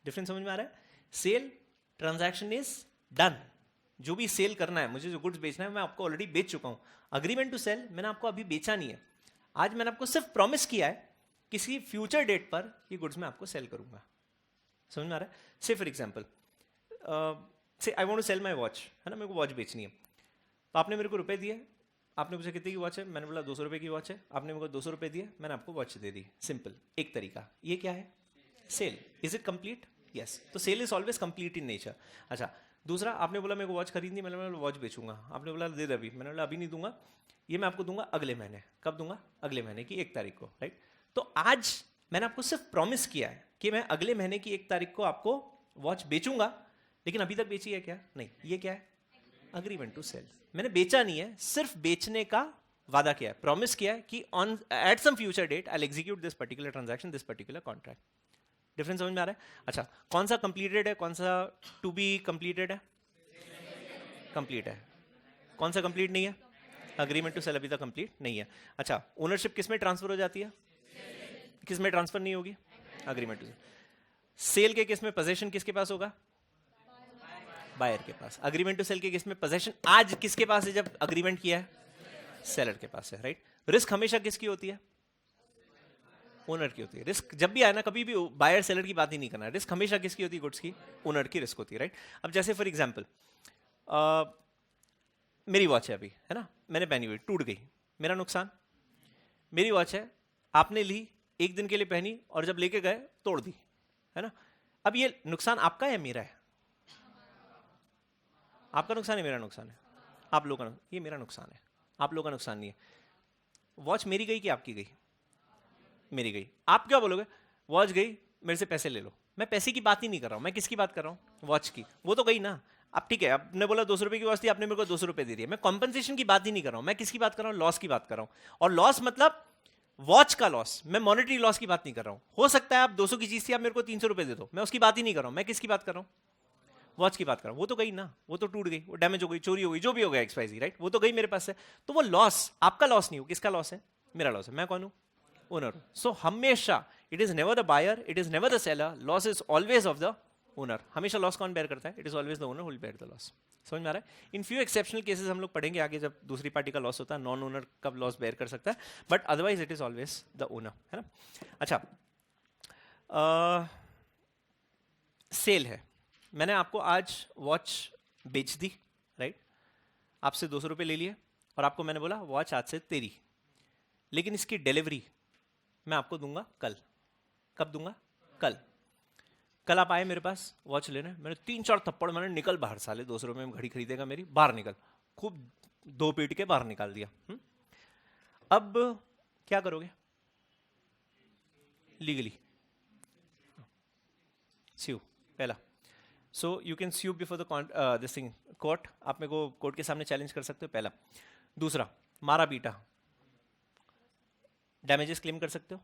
डिफरेंस समझ में आ रहा है? सेल ट्रांजैक्शन इज डन, जो भी सेल करना है, मुझे जो गुड्स बेचना है मैं आपको ऑलरेडी बेच चुका हूं। अग्रीमेंट टू सेल, मैंने आपको अभी बेचा नहीं है, आज मैंने आपको सिर्फ प्रॉमिस किया है किसी फ्यूचर डेट पर ये गुड्स मैं आपको सेल करूंगा। समझ में आ रहा है? से for example, say I want to sell my watch, है ना, मेरे को वॉच बेचनी है, तो आपने मेरे को रुपए दिए, आपने पूछा कितने की वॉच है, मैंने बोला 200 रुपए की वॉच है, आपने मेरे को 200 रुपए दिए, मैंने आपको वॉच दे दी। सिंपल, एक तरीका। ये क्या है, sale. Is it complete? Yes. तो sale is always complete in nature. अच्छा, दूसरा, आपने बोला मेरे को वॉच खरीदनी, मैंने बोला वॉच बेचूंगा, आपने बोला दे दे अभी, मैंने बोला अभी नहीं दूंगा, ये मैं आपको दूंगा अगले महीने। कब दूंगा? अगले महीने की 1 तारीख को, राइट। तो आज मैंने आपको सिर्फ प्रॉमिस किया है कि मैं अगले महीने की 1 तारीख को आपको वॉच बेचूंगा, लेकिन अभी तक बेची है क्या? नहीं। ये क्या है? Agreement to sale. मैंने बेचा नहीं है, सिर्फ बेचने का वादा किया है, प्रॉमिस किया है कि on at some future date I will execute this particular transaction, this particular contract. Difference समझ में आ रहा है? अच्छा, कौन सा कंप्लीटेड है, कौन सा टू बी कंप्लीटेड है? कंप्लीट है। कौन सा कंप्लीट नहीं है? अग्रीमेंट टू सेल अभी तक कंप्लीट नहीं है। अच्छा, ओनरशिप किस में ट्रांसफर हो जाती है, किस में ट्रांसफर नहीं होगी? Agreement to sale. सेल के केस में पोजीशन किसके पास होगा? बायर के पास। अग्रीमेंट टू सेल के केस में पोजीशन आज किसके पास है जब अग्रीमेंट किया है? सेलर के पास है, राइट। रिस्क हमेशा किसकी होती है? ओनर की होती है। रिस्क जब भी आए ना, कभी भी बायर सेलर की बात ही नहीं करना, रिस्क हमेशा किसकी होती है? गुड्स की, ओनर की रिस्क होती है, राइट। अब जैसे फॉर एग्जांपल मेरी वॉच है अभी, है ना, मैंने पहनी हुई, टूट गई, मेरा नुकसान। मेरी वॉच है, आपने ली, 1 दिन के लिए पहनी और जब लेके गए तोड़ दी, है ना। अब ये नुकसान आपका है मेरा है? आपका नुकसान है, मेरा नुकसान है? आप लोगों का, ये मेरा नुकसान है, आप लोगों का नुकसान नहीं है। वॉच मेरी गई कि आपकी गई? मेरी गई। आप क्या बोलोगे? वॉच गई, मेरे से पैसे ले लो। मैं पैसे की बात ही नहीं कर रहा हूं, मैं किसकी बात कर रहा हूं? वॉच की। वो तो गई ना। अब ठीक है, आपने बोला 200 रुपए की वॉच थी, आपने मेरे को 200 रुपए दे दिए, मैं कॉम्पनसेशन की बात ही नहीं कर रहा हूं, मैं किसकी बात कर रहा हूं? लॉस की बात कर रहा हूं। और लॉस मतलब वॉच का लॉस, मैं मॉनेटरी लॉस की बात नहीं कर रहा हूं। हो सकता है आप 200 की चीज थी, आप मेरे को 300 रुपए दे दो, मैं उसकी बात ही नहीं कर रहा हूं, मैं किसकी बात कर रहा हूं? वॉच की बात कर रहा हूं। वो तो गई ना, वो तो टूट गई, वो डैमेज हो गई, चोरी हो गई, जो भी हो गया XYZ, राइट, वो तो गई मेरे पास से। तो वो लॉस आपका लॉस नहीं हो, किसका लॉस है? मेरा लॉस है। मैं कौन हूं? ओनर। सो हमेशा it is never the buyer, it is never the seller, loss is always of the owner. हमेशा लॉस कौन बेयर करता है? It is always the owner who will bear the loss. समझ में आ रहा है? इन फ्यू एक्सेप्शनल केसेस हम लोग पढ़ेंगे आगे, जब दूसरी पार्टी का लॉस होता है, नॉन ओनर कब लॉस बेयर कर सकता है, but otherwise it is always the owner, है ना। अच्छा, सेल है, मैंने आपको आज वॉच बेच दी, राइट, आपसे 200 रुपये ले लिए और आपको मैंने बोला वॉच आज से तेरी, लेकिन इसकी डिलीवरी मैं आपको दूंगा कल। कब दूंगा? कल। कल आप आए मेरे पास वॉच लेने, मैंने 3-4 थप्पड़, मैंने निकल बाहर, साले 200 रुपये में घड़ी खरीदेगा मेरी, बाहर निकल, खूब 2 पीट के बाहर निकाल दिया। अब क्या करोगे लीगली? स्यू पहला, so you can sue before the this thing court, आप मेरे को कोर्ट के सामने चैलेंज कर सकते हो पहला। दूसरा, मारा पीटा, डैमेजेस क्लेम कर सकते हो,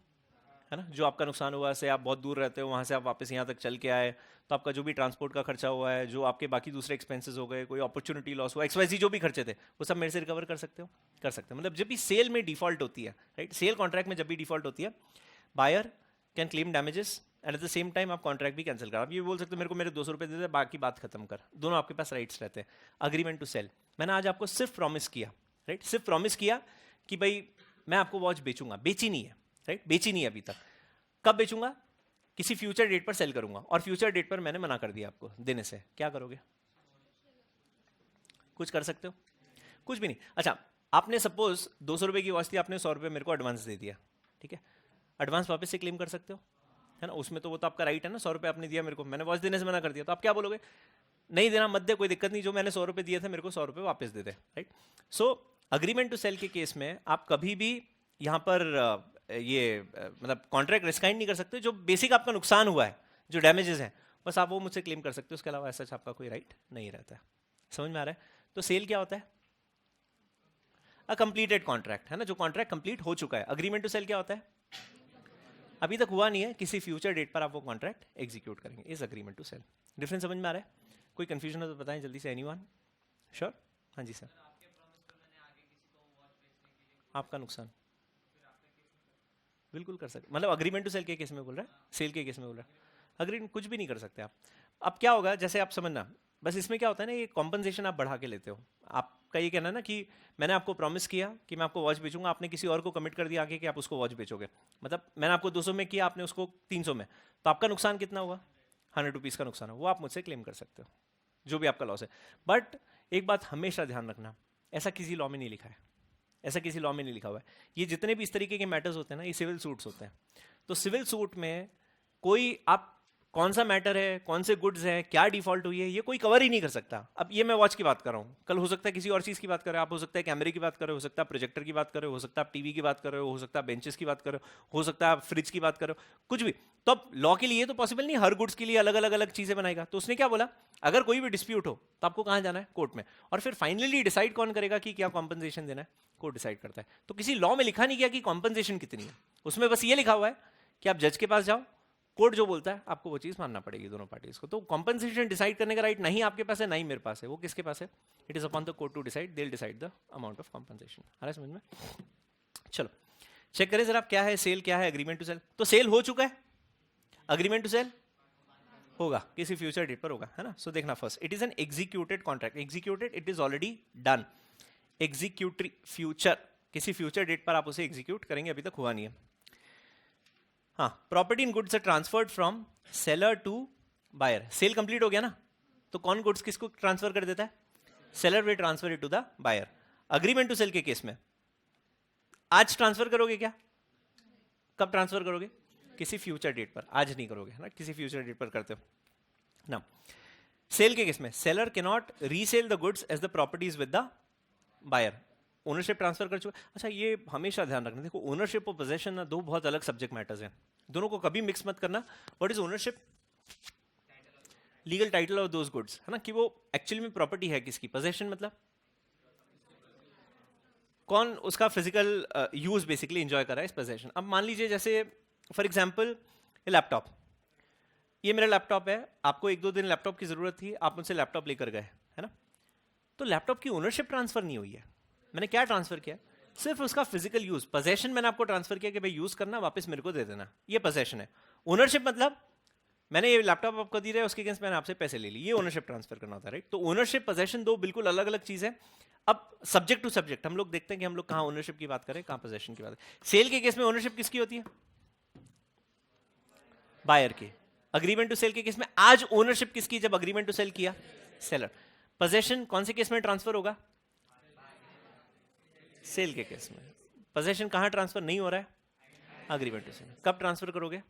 है ना, जो आपका नुकसान हुआ है, आप बहुत दूर रहते हो, वहाँ से आप वापस यहाँ तक चल के आए, तो आपका जो भी ट्रांसपोर्ट का खर्चा हुआ है, जो आपके बाकी दूसरे एक्सपेंसेस हो गए, कोई अपॉर्चुनिटी लॉस हुआ, XYZ जो भी खर्चे थे, वो सब मेरे से रिकवर कर सकते हो, कर सकते हो। मतलब जब भी सेल में डिफॉल्ट होती है, राइट, सेल कॉन्ट्रैक्ट में जब भी डिफॉल्ट होती है, buyer can claim damages and at the same time आप कॉन्ट्रैक्ट भी कैंसिल कर। आप ये बोल सकते हो मेरे को मेरे 200 रुपये दे दे, बाकी बात खत्म कर, दोनों आपके पास राइट्स रहते हैं। अग्रीमेंट टू सेल, मैंने आज आपको सिर्फ प्रॉमिस किया, राइट, सिर्फ प्रॉमिस किया कि भाई मैं आपको वॉच बेचूंगा, बेची नहीं है, राइट, बेची नहीं है अभी तक, कब बेचूंगा, किसी फ्यूचर डेट पर सेल करूंगा, और फ्यूचर डेट पर मैंने मना कर दिया आपको देने से, क्या करोगे? कुछ कर सकते हो? कुछ भी नहीं। अच्छा, आपने सपोज 200 रुपये की वॉच थी, आपने 100 रुपये मेरे को एडवांस दे दिया, ठीक है, एडवांस वापस से क्लेम कर सकते हो, है ना, उसमें तो वो तो आपका राइट है ना, 100 रुपये आपने दिया मेरे को, मैंने वॉच देने से मना कर दिया, तो आप क्या बोलोगे? नहीं देना मत दे, कोई दिक्कत नहीं, जो मैंने 100 रुपये दिए थे मेरे को 100 रुपये वापस दे दे, right. So agreement to sale के केस में आप कभी भी यहाँ पर ये मतलब कॉन्ट्रैक्ट रिस्काइंड नहीं कर सकते, जो बेसिक आपका नुकसान हुआ है, जो डैमेजेस हैं, बस आप वो मुझसे क्लेम कर सकते हो, उसके अलावा ऐसा आपका कोई राइट नहीं रहता है। समझ में आ रहा है? तो सेल क्या होता है? अ कंप्लीटेड कॉन्ट्रैक्ट, है ना, जो कॉन्ट्रैक्ट कंप्लीट हो चुका है। अग्रीमेंट टू सेल क्या होता है? अभी तक हुआ नहीं है, किसी फ्यूचर डेट पर आप वो कॉन्ट्रैक्ट एग्जीक्यूट करेंगे, is agreement to sale. Difference समझ में आ रहा है? कोई कंफ्यूजन हो तो बताएं जल्दी से, एनीवन? श्योर? हाँ जी सर। आपका नुकसान बिल्कुल कर सकते, मतलब अग्रीमेंट टू सेल के केस में बोल रहा है, सेल के केस में बोल रहा है, अग्रीमेंट कुछ भी नहीं कर सकते आप। अब क्या होगा, जैसे आप समझना, बस इसमें क्या होता है ना, ये कॉम्पनसेशन आप बढ़ा के लेते हो। आपका ये कहना है ना कि मैंने आपको प्रॉमिस किया कि मैं आपको वॉच बेचूंगा, आपने किसी और को कमिट कर दिया आगे कि आप उसको वॉच बेचोगे, मतलब मैंने आपको 200 में किया, आपने उसको 300 में, तो आपका नुकसान कितना हुआ? 100 रुपीज़ का नुकसान है, वो आप मुझसे क्लेम कर सकते हो, जो भी आपका लॉस है। बट एक बात हमेशा ध्यान रखना, ऐसा किसी लॉ में नहीं लिखा है, ऐसा किसी लॉ में नहीं लिखा हुआ है। ये जितने भी इस तरीके के मैटर्स होते हैं ना, ये सिविल सूट्स होते हैं। तो सिविल सूट में कोई आप कौन सा मैटर है, कौन से गुड्स हैं, क्या डिफॉल्ट हुई है, ये कोई कवर ही नहीं कर सकता। अब ये मैं वॉच की बात कर रहा हूँ, कल हो सकता है किसी और चीज़ की बात कर रहे हो आप, हो सकता है कैमरे की बात कर रहे हो सकता है प्रोजेक्टर की बात कर रहे हो सकता है आप टीवी की बात कर रहे हो सकता है बेंचेस की बात कर रहे हो सकता है आप फ्रिज की बात कर रहे हो, कुछ भी। तो अब लॉ के लिए तो पॉसिबल नहीं, हर गुड्स के लिए अलग अलग अलग चीज़ें बनाएगा। तो उसने क्या बोला, अगर कोई भी डिस्प्यूट हो तो आपको कहाँ जाना है? कोर्ट में। और फिर फाइनली डिसाइड कौन करेगा कि क्या कॉम्पनसेशन देना है? कोर्ट डिसाइड करता है। तो किसी लॉ में लिखा नहीं गया कि कॉम्पनसेशन कितनी है, उसमें बस ये लिखा हुआ है कि आप जज के पास जाओ, कोर्ट जो बोलता है आपको वो चीज़ मानना पड़ेगी दोनों पार्टीज को। तो कॉम्पनसेशन डिसाइड करने का राइट नहीं आपके पास है, ना ही मेरे पास है, वो किसके पास है? It is upon the court to decide, they will decide the amount of compensation. आ रहा है समझ में? चलो चेक करें जरा, क्या है सेल, क्या है अग्रीमेंट टू सेल। तो सेल हो चुका है, अग्रीमेंट टू सेल होगा, किसी फ्यूचर डेट पर होगा, है ना। सो देखना, first it is an executed contract, executed it is already done, executory future, किसी फ्यूचर डेट पर आप उसे एग्जीक्यूट करेंगे, अभी तक हुआ नहीं है। हाँ, property in goods are transferred from seller to buyer, sale complete हो गया ना, तो कौन गुड्स किसको ट्रांसफर कर देता है? Seller will transfer it to the buyer. Agreement to sale के केस में आज ट्रांसफर करोगे क्या? कब ट्रांसफर करोगे? किसी फ्यूचर डेट पर, आज नहीं करोगे, है ना, किसी फ्यूचर डेट पर करते हो ना। सेल के केस में seller can not resell the goods as the properties with the buyer, ownership transfer कर चुका। अच्छा, ये हमेशा ध्यान रखना, देखो ओनरशिप और पोजेशन ना दो बहुत अलग सब्जेक्ट मैटर्स हैं, दोनों को कभी मिक्स मत करना। What is ownership? Legal title of those goods, है ना, कि वो एक्चुअली में प्रॉपर्टी है किसकी। पोजेशन मतलब कौन उसका फिजिकल यूज बेसिकली एंजॉय कर रहा है इस पोजेशन। अब मान लीजिए जैसे फॉर एग्जाम्पल लैपटॉप, ये मेरा लैपटॉप है, आपको 1-2 दिन लैपटॉप की जरूरत थी, आप मुझसे लैपटॉप लेकर गए, है ना, तो लैपटॉप की ओनरशिप ट्रांसफर नहीं हुई है, मैंने क्या ट्रांसफर किया? सिर्फ उसका फिजिकल यूज, पोजेशन मैंने आपको ट्रांसफर किया कि भाई यूज करना, वापस मेरे को दे देना, ये पोजेशन है। ओनरशिप मतलब मैंने ये लैपटॉप आपको दी रहा है, उसके अगेंस्ट मैंने आपसे पैसे ले लिए, ये ओनरशिप ट्रांसफर करना होता है, राइट। तो ओनरशिप पोजेशन दो बिल्कुल अलग अलग चीज है। अब सब्जेक्ट टू सब्जेक्ट हम लोग देखते हैं कि हम लोग कहाँ ओनरशिप की बात करें, कहाँ पोजेशन की बात करें। सेल के केस में ओनरशिप किसकी होती है? बायर की। अग्रीमेंट टू सेल के केस में आज ओनरशिप किसकी, जब अग्रीमेंट टू सेल किया? सेलर। पोजेशन कौन से केस में ट्रांसफर होगा? सेल के केस में। पोजेशन कहां ट्रांसफर नहीं हो रहा है? Agreement to sale. कब ट्रांसफर करोगे?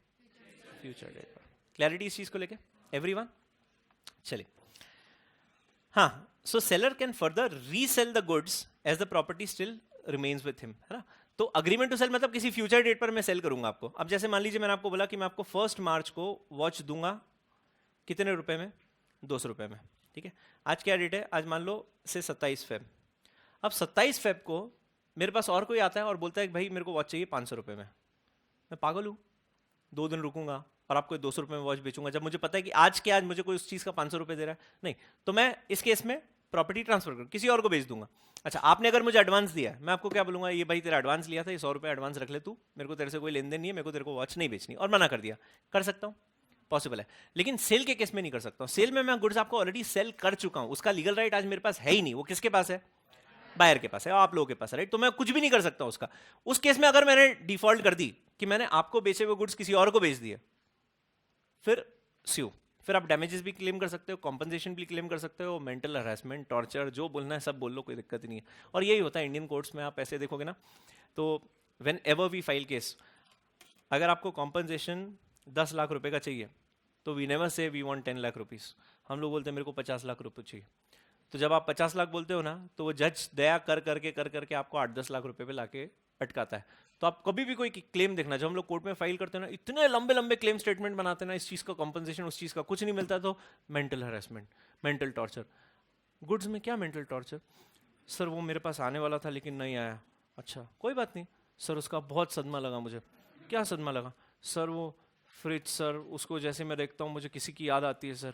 फ्यूचर डेट पर। क्लैरिटी इस चीज को लेके एवरीवन? चलिए, हाँ, so seller can further resell the goods as the property still remains with him, है ना। तो अग्रीमेंट टू सेल मतलब किसी फ्यूचर डेट पर मैं सेल करूंगा आपको। अब जैसे मान लीजिए मैंने आपको बोला कि मैं आपको 1 मार्च को वॉच दूंगा कितने रुपए में? 200 रुपये में, ठीक है। आज क्या डेट है? आज मान लो से 27 फेब। अब 27 फेब को मेरे पास और कोई आता है और बोलता है कि भाई मेरे को वॉच चाहिए 500 रुपये में। मैं पागल हूँ? 2 दिन रुकूंगा और आपको 200 रुपये में वॉच बेचूंगा जब मुझे पता है कि आज के आज मुझे कोई उस चीज़ का 500 रुपये दे रहा है? नहीं। तो मैं इस केस में प्रॉपर्टी ट्रांसफर कर किसी और को बेच दूंगा। अच्छा, आपने अगर मुझे एडवांस दिया है, मैं आपको क्या बोलूंगा, ये भाई तेरा एडवांस लिया था, ये 100 रुपये एडवांस रख ले तू, मेरे को तेरे से कोई लेन देन नहीं है, मेरे को तेरे को वॉच नहीं बेचनी, और मना कर दिया। कर सकता हूँ, पॉसिबल है। लेकिन सेल के केस में नहीं कर सकता हूँ। सेल में मैं गुड्स आपको ऑलरेडी सेल कर चुका हूँ, उसका लीगल राइट आज मेरे पास है ही नहीं। वो किसके पास है? बायर के पास है, आप लोगों के पास है, राइट। तो मैं कुछ भी नहीं कर सकता उसका। उस केस में अगर मैंने डिफॉल्ट कर दी कि मैंने आपको बेचे हुए गुड्स किसी और को बेच दिए, फिर स्यू, फिर आप डैमेजेस भी क्लेम कर सकते हो, कॉम्पनसेशन भी क्लेम कर सकते हो, मेंटल हरासमेंट, टॉर्चर, जो बोलना है सब बोल लो, कोई दिक्कत नहीं है। और यही होता है इंडियन कोर्ट्स में, आप ऐसे देखोगे ना, तो whenever we file case, अगर आपको कॉम्पनसेशन 10 लाख रुपए का चाहिए तो we never say we want 10 lakh rupees, हम लोग बोलते हैं मेरे को 50 लाख रुपए चाहिए। तो जब आप 50 लाख बोलते हो ना, तो वो जज दया कर करके आपको 8-10 लाख रुपए पे लाके अटकाता है। तो आप कभी भी कोई क्लेम देखना, जब हम लोग कोर्ट में फाइल करते हैं ना, इतने लंबे लंबे क्लेम स्टेटमेंट बनाते हैं ना, इस चीज़ का कॉम्पनसेशन, उस चीज़ का कुछ नहीं मिलता, तो mental harassment, mental torture. Goods में क्या मेंटल टॉर्चर? सर वो मेरे पास आने वाला था लेकिन नहीं आया। अच्छा कोई बात नहीं सर, उसका बहुत सदमा लगा मुझे। क्या सदमा लगा? सर वो फ्रिज, सर उसको जैसे मैं देखता हूँ मुझे किसी की याद आती है। सर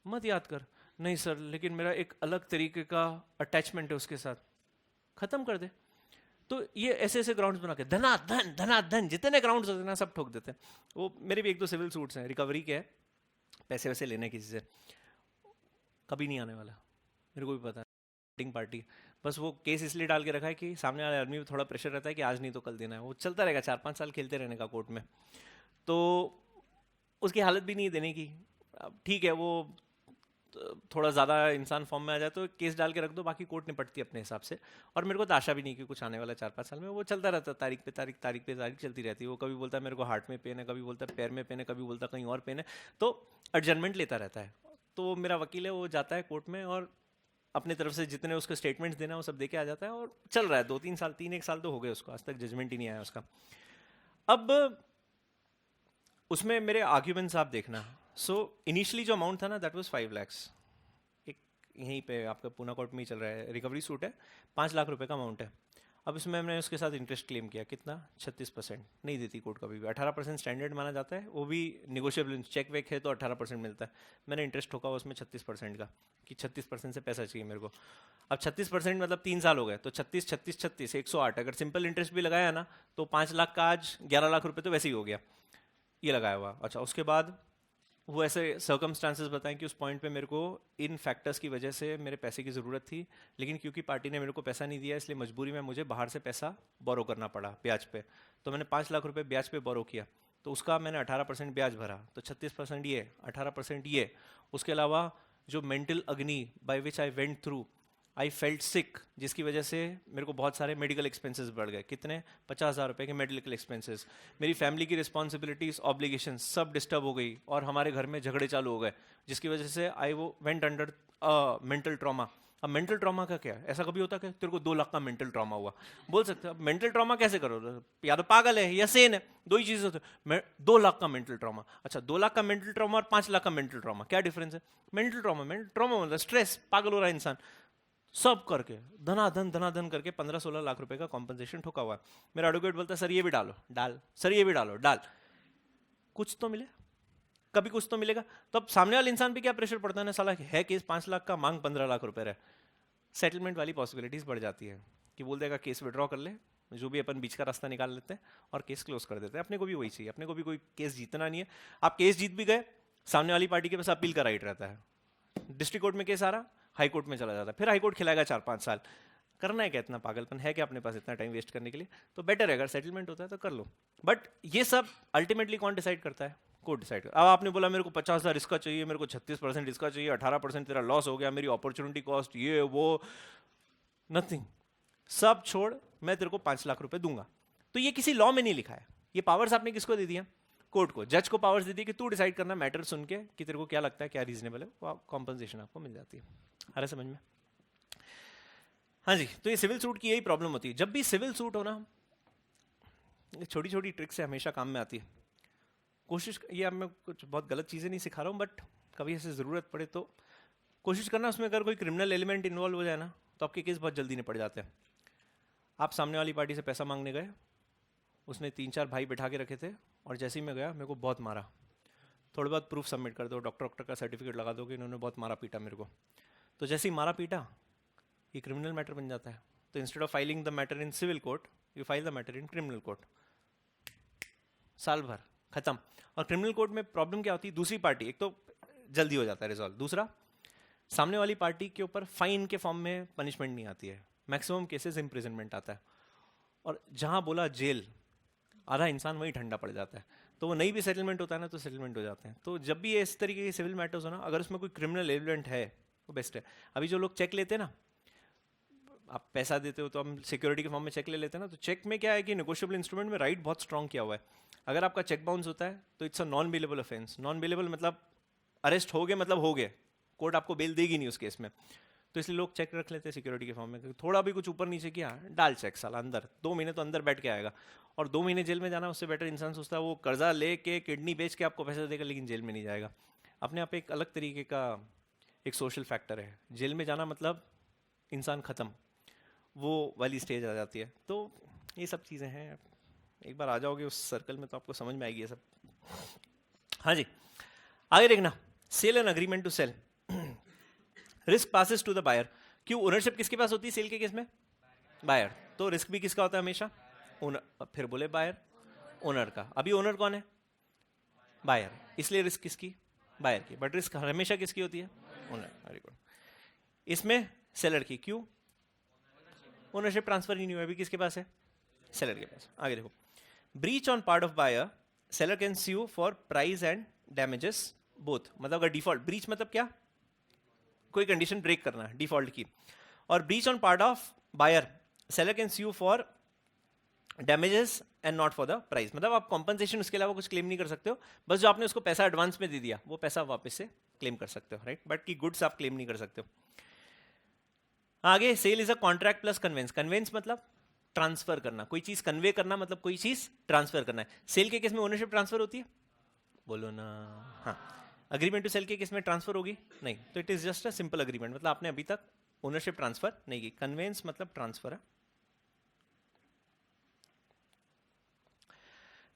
मत याद कर। नहीं सर, लेकिन मेरा एक अलग तरीके का अटैचमेंट है उसके साथ। खत्म कर दे। तो ये ऐसे ऐसे ग्राउंड्स बना के धनाधन जितने ग्राउंड्स होते हैं ना, सब ठोक देते हैं। वो मेरे भी 1-2 सिविल सूट्स हैं रिकवरी के, पैसे वैसे लेने किसी से, कभी नहीं आने वाला, मेरे को भी पता है। पार्टी बस वो केस इसलिए डाल के रखा है कि सामने वाले आदमी पे थोड़ा प्रेशर रहता है कि आज नहीं तो कल देना है। वो चलता रहेगा, 4-5 साल खेलते रहने का कोर्ट में। तो उसकी हालत भी नहीं है देने की। अब ठीक है, वो थोड़ा ज़्यादा इंसान फॉर्म में आ जाए तो केस डाल के रख दो, बाकी कोर्ट निपटती है अपने हिसाब से। और मेरे को तो आशा भी नहीं कि कुछ आने वाला 4-5 साल में। वो चलता रहता है, तारीख पे तारीख चलती रहती है। वो कभी बोलता है मेरे को हार्ट में पेन है, कभी बोलता है पैर में पेन है, कभी बोलता है कहीं और पेन है, तो एडजमेंट लेता रहता है। तो मेरा वकील है, वो जाता है कोर्ट में और अपने तरफ से जितने उसको स्टेटमेंट्स देना वो सब दे के आ जाता है, और चल रहा है 2-3 साल, 3-1 साल तो हो गए उसको, आज तक जजमेंट ही नहीं आया उसका। अब उसमें मेरे आर्ग्यूमेंट्स आप देखना। सो इनिशियली जो अमाउंट था ना, दैट वाज 5 lakhs। एक यहीं पे आपका पूना कोर्ट में ही चल रहा है, रिकवरी सूट है, 5 लाख रुपए का अमाउंट है। अब इसमें हमने उसके साथ इंटरेस्ट क्लेम किया, कितना? 36%। नहीं देती कोर्ट कभी भी, 18% स्टैंडर्ड माना जाता है, वो भी निगोशिएबल, चेक वेक है तो 18% मिलता है। मैंने इंटरेस्ट ठोका उसमें 36% का, कि 36% से पैसा चाहिए मेरे को। अब 36% मतलब 3 साल हो गए, तो 36, 36, 36, 108। अगर सिंपल इंटरेस्ट भी लगाया ना तो 5 लाख का आज 11 लाख रुपए तो वैसे ही हो गया, ये लगाया हुआ। अच्छा, उसके बाद वो ऐसे सर्कमस्टांसेस बताएं कि उस पॉइंट पे मेरे को इन फैक्टर्स की वजह से मेरे पैसे की ज़रूरत थी, लेकिन क्योंकि पार्टी ने मेरे को पैसा नहीं दिया, इसलिए मजबूरी में मुझे बाहर से पैसा बोरो करना पड़ा ब्याज पे। तो मैंने 5 लाख रुपए ब्याज पे बोरो किया, तो उसका मैंने 18% ब्याज भरा, तो 36% ये, 18% ये। उसके अलावा जो mental agony by which I went through, I felt sick, जिसकी वजह से मेरे को बहुत सारे मेडिकल एक्सपेंसेस बढ़ गए। कितने? 50,000 रुपये के मेडिकल एक्सपेंसेस। मेरी फैमिली की रिस्पॉन्सिबिलिटीज, ऑब्लिगेशन सब डिस्टर्ब हो गई, और हमारे घर में झगड़े चालू हो गए, जिसकी वजह से आई वो वेंट अंडर मेंटल ट्रॉमा। अब मेंटल ट्रॉमा का क्या? ऐसा कभी होता है तेरे को 2 लाख का मेंटल ट्रॉमा हुआ, बोल सकते हो। अब मेंटल ट्रॉमा कैसे करो? या तो पागल है या सेन है, दो ही चीज़ें होती है। 2 लाख का मेंटल ट्रॉमा। अच्छा, 2 लाख का मेंटल ट्रॉमा और 5 लाख का मेंटल ट्रॉमा, क्या डिफरेंस है? मेंटल ट्रॉमा मतलब स्ट्रेस, पागल हो रहा है इंसान, सब करके धनाधन करके 15-16 लाख रुपए का कॉम्पनसेशन ठोका हुआ है। मेरा एडवोकेट बोलता है सर ये भी डालो, डाल, सर ये भी डालो, डाल, कुछ तो मिले, कभी कुछ तो मिलेगा। तो अब सामने वाले इंसान पे क्या प्रेशर पड़ता है ना, साला है केस 5 लाख का, मांग 15 लाख रुपए रहे, सेटलमेंट वाली पॉसिबिलिटीज बढ़ जाती है कि बोल देगा केस विड्रॉ कर ले, जो भी अपन बीच का रास्ता निकाल लेते हैं और केस क्लोज कर देते हैं। अपने को भी वही चाहिए, अपने को भी कोई केस जीतना नहीं है। आप केस जीत भी गए, सामने वाली पार्टी के पास अपील का राइट रहता है। डिस्ट्रिक्ट कोर्ट में केस आ रहा, हाई कोर्ट में चला जाता है, फिर हाई कोर्ट खिलाएगा 4-5 साल। करना है क्या? इतना पागलपन है क्या अपने पास इतना टाइम वेस्ट करने के लिए? तो बेटर है अगर सेटलमेंट होता है तो कर लो। बट ये सब अल्टीमेटली कौन डिसाइड करता है? कोर्ट डिसाइड करता है। अब आपने बोला मेरे को 50,000 इसका चाहिए, मेरे को 36% इसका चाहिए, 18% तेरा लॉस हो गया, मेरी अपॉर्चुनिटी कॉस्ट, ये वो, नथिंग, सब छोड़, मैं तेरे को 5 लाख रुपए दूंगा। तो ये किसी लॉ में नहीं लिखा है, ये पावर्स आपने किसको दे दिया? कोर्ट को, जज को पावर्स दे दी कि तू डिसाइड करना मैटर सुन के कि तेरे को क्या लगता है क्या रीजनेबल है, वो कॉम्पनसेशन आपको मिल जाती है। आ रहा समझ में? हाँ जी। तो ये सिविल सूट की यही प्रॉब्लम होती है, जब भी सिविल सूट हो ना, छोटी छोटी ट्रिक्स से हमेशा काम में आती है। कोशिश, ये अब मैं कुछ बहुत गलत चीज़ें नहीं सिखा रहा हूँ, बट कभी ऐसे ज़रूरत पड़े तो कोशिश करना उसमें अगर कोई क्रिमिनल एलिमेंट इन्वॉल्व हो जाए ना तो आपके केस बहुत जल्दी निपट जाते हैं। आप सामने वाली पार्टी से पैसा मांगने गए, उसने 3-4 भाई बिठा के रखे थे और जैसे ही मैं गया मेरे को बहुत मारा, थोड़े बहुत प्रूफ सबमिट कर दो, डॉक्टर का सर्टिफिकेट लगा दो कि इन्होंने बहुत मारा पीटा मेरे को, तो जैसे ही मारा पीटा ये क्रिमिनल मैटर बन जाता है। तो instead of filing the matter in civil court you file the matter in criminal court, साल भर खत्म। और क्रिमिनल कोर्ट में प्रॉब्लम क्या होती है, दूसरी पार्टी, एक तो जल्दी हो जाता है रिजॉल्व, दूसरा सामने वाली पार्टी के ऊपर फाइन के फॉर्म में पनिशमेंट नहीं आती है, मैक्सिमम केसेस इम्प्रिजनमेंट आता है, और जहां बोला जेल आधा इंसान वहीं ठंडा पड़ जाता है। तो वो नहीं भी सेटलमेंट होता है ना तो सेटलमेंट हो जाते हैं। तो जब भी ये इस तरीके के सिविल मैटर्स हो ना, अगर उसमें कोई क्रिमिनल एलिमेंट है वो बेस्ट है। अभी जो लोग चेक लेते हैं ना, आप पैसा देते हो तो हम सिक्योरिटी के फॉर्म में चेक ले लेते हैं ना, तो चेक में क्या है कि नेगोशिएबल इंस्ट्रूमेंट में राइट बहुत स्ट्रॉन्ग किया हुआ है। अगर आपका चेक बाउंस होता है तो it's a non bailable offence. Non bailable मतलब अरेस्ट हो गए मतलब हो गए, कोर्ट आपको बेल देगी नहीं उस केस में। तो इसलिए लोग चेक रख लेते हैं सिक्योरिटी के फॉर्म में, थोड़ा भी कुछ ऊपर नीचे किया डाल चेक, साला अंदर 2 महीने तो अंदर बैठ के आएगा। और 2 महीने जेल में जाना उससे बेटर इंसान सोचता है वो कर्जा लेके किडनी बेच के आपको पैसा देगा लेकिन जेल में नहीं जाएगा। अपने आप एक अलग तरीके का एक सोशल फैक्टर है, जेल में जाना मतलब इंसान ख़त्म, वो वाली स्टेज आ जाती है। तो ये सब चीज़ें हैं, एक बार आ जाओगे उस सर्कल में तो आपको समझ में आएगी ये सब। हाँ जी, आगे देखना, sale and agreement to sale, risk passes to the buyer. क्यों, ओनरशिप किसके पास होती है सेल के केस में? बायर। तो रिस्क भी किसका होता है हमेशा? ओनर। फिर बोले बायर, ओनर का। अभी ओनर कौन है? बायर, इसलिए रिस्क किसकी? बायर की। बट रिस्क हमेशा किसकी होती है? ओनर। Very good. इसमें सेलर की। क्यों? ओनरशिप ट्रांसफर ही नहीं हुआ, अभी किसके पास है? सेलर के पास। आगे देखो, breach on part of buyer, seller can sue for price and damages both. मतलब अगर डिफॉल्ट, ब्रीच मतलब क्या? कोई कंडीशन ब्रेक करना है डिफॉल्ट की। और breach on part of buyer, seller can sue for damages and not for the price. मतलब आप कॉम्पनसेशन उसके अलावा कुछ क्लेम नहीं कर सकते हो, बस जो आपने उसको पैसा एडवांस में दे दिया वो पैसा वापस से क्लेम कर सकते हो, राइट? बट की गुड्स आप क्लेम नहीं कर सकते हो। आगे, sale is a contract plus conveyance. Conveyance मतलब ट्रांसफर करना, कोई चीज कन्वे करना मतलब कोई चीज ट्रांसफर करना है। सेल के केस में ओनरशिप ट्रांसफर होती है, बोलो ना? हाँ। अग्रीमेंट टू सेल के केस में ट्रांसफर होगी नहीं, तो it is just a simple agreement, मतलब आपने अभी तक ओनरशिप ट्रांसफर नहीं की। कन्वेंस मतलब ट्रांसफर है।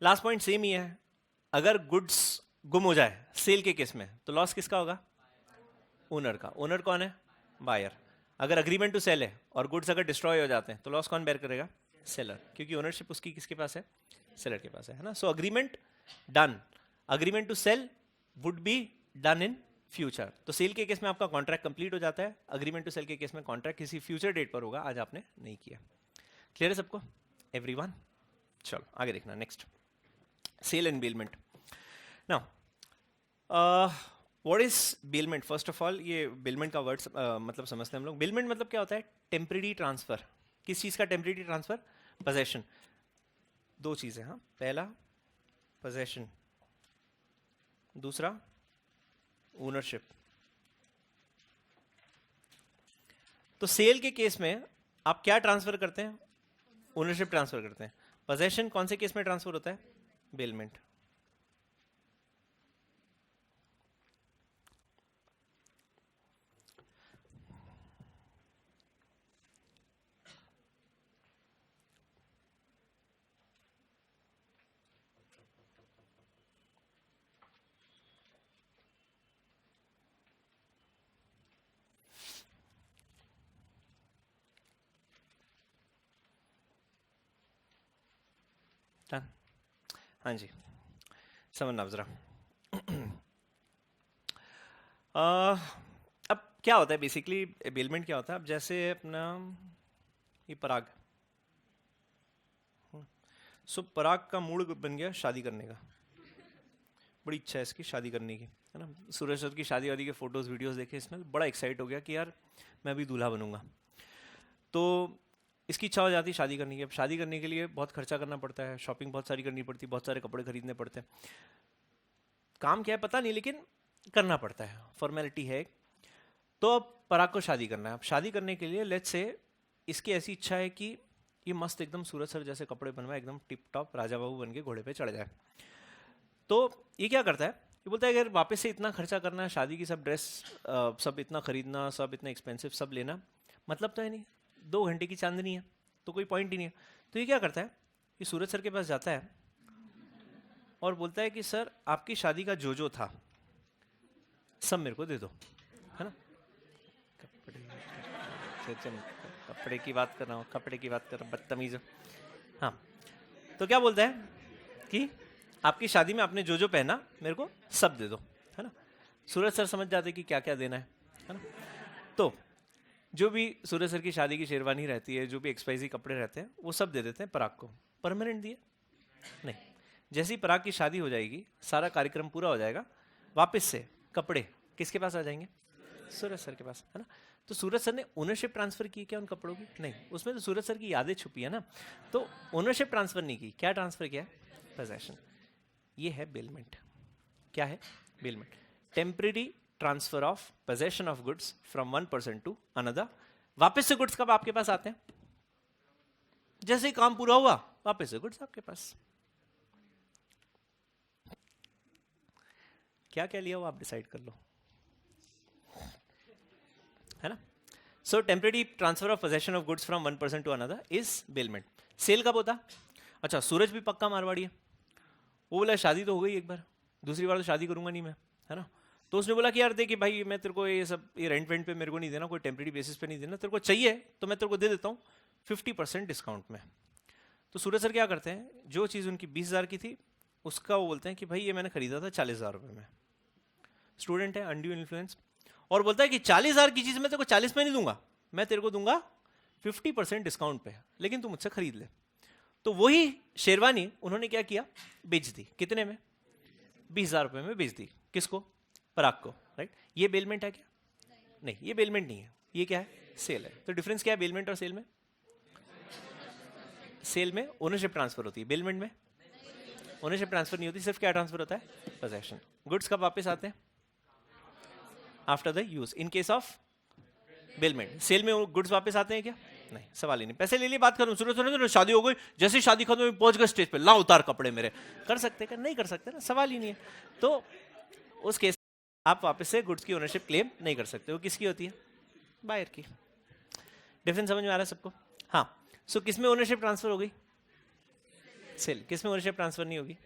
लास्ट पॉइंट सेम ही है, अगर गुड्स गुम हो जाए सेल के केस में तो लॉस किसका होगा? ओनर का। ओनर कौन है? बायर। अगर अग्रीमेंट टू सेल है और गुड्स अगर डिस्ट्रॉय हो जाते हैं तो लॉस कौन बेयर करेगा? सेलर, क्योंकि ओनरशिप उसकी किसके पास है? सेलर के पास है ना। So agreement done, agreement to sale would be done in future. तो सेल के केस में आपका कॉन्ट्रैक्ट कंप्लीट हो जाता है, अग्रीमेंट टू सेल के केस में कॉन्ट्रैक्ट किसी फ्यूचर डेट पर होगा, आज आपने नहीं किया। क्लियर है सबको? एवरीवन? चलो आगे देखना, next, sale and bailment. Now what is bailment? First of all ये बेलमेंट का वर्ड मतलब समझते हैं हम लोग। बेलमेंट मतलब क्या होता है? Temporary transfer. किस चीज का टेम्परेरी ट्रांसफर? पोजेशन। दो चीजें, हाँ, पहला पोजेशन, दूसरा ओनरशिप। तो सेल के केस में आप क्या ट्रांसफर करते हैं? ओनरशिप ट्रांसफर करते हैं। पोजेशन कौन से केस में ट्रांसफर होता है? बेलमेंट। हाँ जी, समझना जरा। अब क्या होता है बेसिकली, बेलमेंट क्या होता है? अब जैसे अपना ये पराग, सो पराग का मूड बन गया शादी करने का, बड़ी इच्छा है इसकी शादी करने की, है ना। सूरज सर की शादी वादी के फोटोज वीडियोस देखे इसमें, बड़ा एक्साइट हो गया कि यार मैं भी दूल्हा बनूंगा। तो इसकी इच्छा हो जाती है शादी करने की। अब शादी करने के लिए बहुत खर्चा करना पड़ता है, शॉपिंग बहुत सारी करनी पड़ती है, बहुत सारे कपड़े खरीदने पड़ते हैं। काम क्या है पता नहीं, लेकिन करना पड़ता है, फॉर्मेलिटी है। तो अब पराग को शादी करना है। अब शादी करने के लिए लेट्स से इसकी ऐसी इच्छा है कि ये मस्त एकदम सूरज सर जैसे कपड़े बनवाए, एकदम टिप टॉप राजा बाबू बन के घोड़े पे चढ़ जाए। तो ये क्या करता है, ये बोलता है अगर वापस से इतना खर्चा करना है, शादी की सब ड्रेस सब इतना खरीदना, सब इतना एक्सपेंसिव सब लेना, मतलब तो है नहीं, 2 घंटे की चांदनी है तो कोई पॉइंट ही नहीं है। तो ये क्या करता है, ये सूरज सर के पास जाता है और बोलता है कि सर आपकी शादी का जो था सब मेरे को दे दो, है ना। कपड़े की बात कर रहा हूँ, कपड़े की बात कर रहा हूँ, बदतमीज। हाँ, तो क्या बोलता है कि आपकी शादी में आपने जो पहना मेरे को सब दे दो, है ना। सूरज सर समझ जाते कि क्या क्या देना है ना। तो जो भी सूरज सर की शादी की शेरवानी रहती है, जो भी एक्सपाइजी कपड़े रहते हैं, वो सब दे देते हैं पराग को। परमानेंट दिए नहीं, जैसे ही पराग की शादी हो जाएगी, सारा कार्यक्रम पूरा हो जाएगा, वापस से कपड़े किसके पास आ जाएंगे, सूरज सर के पास, है ना। तो सूरज सर ने ओनरशिप ट्रांसफर की क्या उन कपड़ों की, नहीं, उसमें तो सूरज सर की यादें छुपी है ना। तो ओनरशिप ट्रांसफर नहीं की, क्या ट्रांसफर किया, पोजेशन। ये है बेलमेंट। क्या है bailment, temporary transfer of possession of goods from one person to another. वापस से गुड्स कब आपके पास आते हैं, जैसे ही काम पूरा हुआ वापस से गुड्स आपके पास। क्या क्या लिया हो आप डिसाइड कर लो, है ना। So temporary transfer of possession of goods from one person to another is bailment. Sale कब होता, अच्छा सूरज भी पक्का मारवाड़ी है, वो बोला शादी तो हो गई एक बार, दूसरी बार तो शादी करूंगा नहीं मैं, है ना। तो उसने बोला कि यार देखिए भाई, मैं तेरे को ये सब ये रेंट वेंट पे मेरे को नहीं देना, कोई टेम्परेरी बेसिस पे नहीं देना, तेरे को चाहिए तो मैं तेरे को दे देता हूँ 50% डिस्काउंट में। तो सूरज सर क्या करते हैं, जो चीज़ उनकी 20,000 की थी उसका वो बोलते हैं कि भाई ये मैंने खरीदा था 40,000 रुपये में। स्टूडेंट है, अनड्यू इन्फ्लुएंस, और बोलता है कि 40,000 की चीज़ मैं तेरे को 40 में नहीं दूंगा, मैं तेरे को दूंगा 50% डिस्काउंट पे, लेकिन तू मुझसे खरीद ले। तो वही शेरवानी उन्होंने क्या किया, बेच दी। कितने में, 20,000 रुपये में बेच दी। किसको, पराग को, राइट। ये बेलमेंट है क्या, नहीं, ये बेलमेंट नहीं है, ये क्या है, सेल है। तो डिफरेंस क्या है बेलमेंट और सेल में, सेल में ओनरशिप ट्रांसफर होती है, बेलमेंट में ओनरशिप ट्रांसफर नहीं होती, सिर्फ क्या ट्रांसफर होता है, पोजेशन। गुड्स कब वापस आते हैं, after the use. In case of bailment, sale में गुड्स वापस आते हैं क्या, नहीं, सवाल ही नहीं। पैसे ले लिए, बात करूं, सुनो शादी हो गई, जैसे ही शादी खत्म हुई पहुंच गए स्टेज पे, ला उतार कपड़े मेरे, कर सकते क्या, नहीं कर सकते ना, सवाल ही नहीं है। तो उस केस आप वापस से गुड्स की ओनरशिप क्लेम नहीं कर सकते, वो किसकी होती है, बायर की। डिफरेंस समझ में आ रहा है सबको, हाँ। सो किस में ओनरशिप ट्रांसफर हो गई, सेल। किस में ओनरशिप ट्रांसफर नहीं होगी,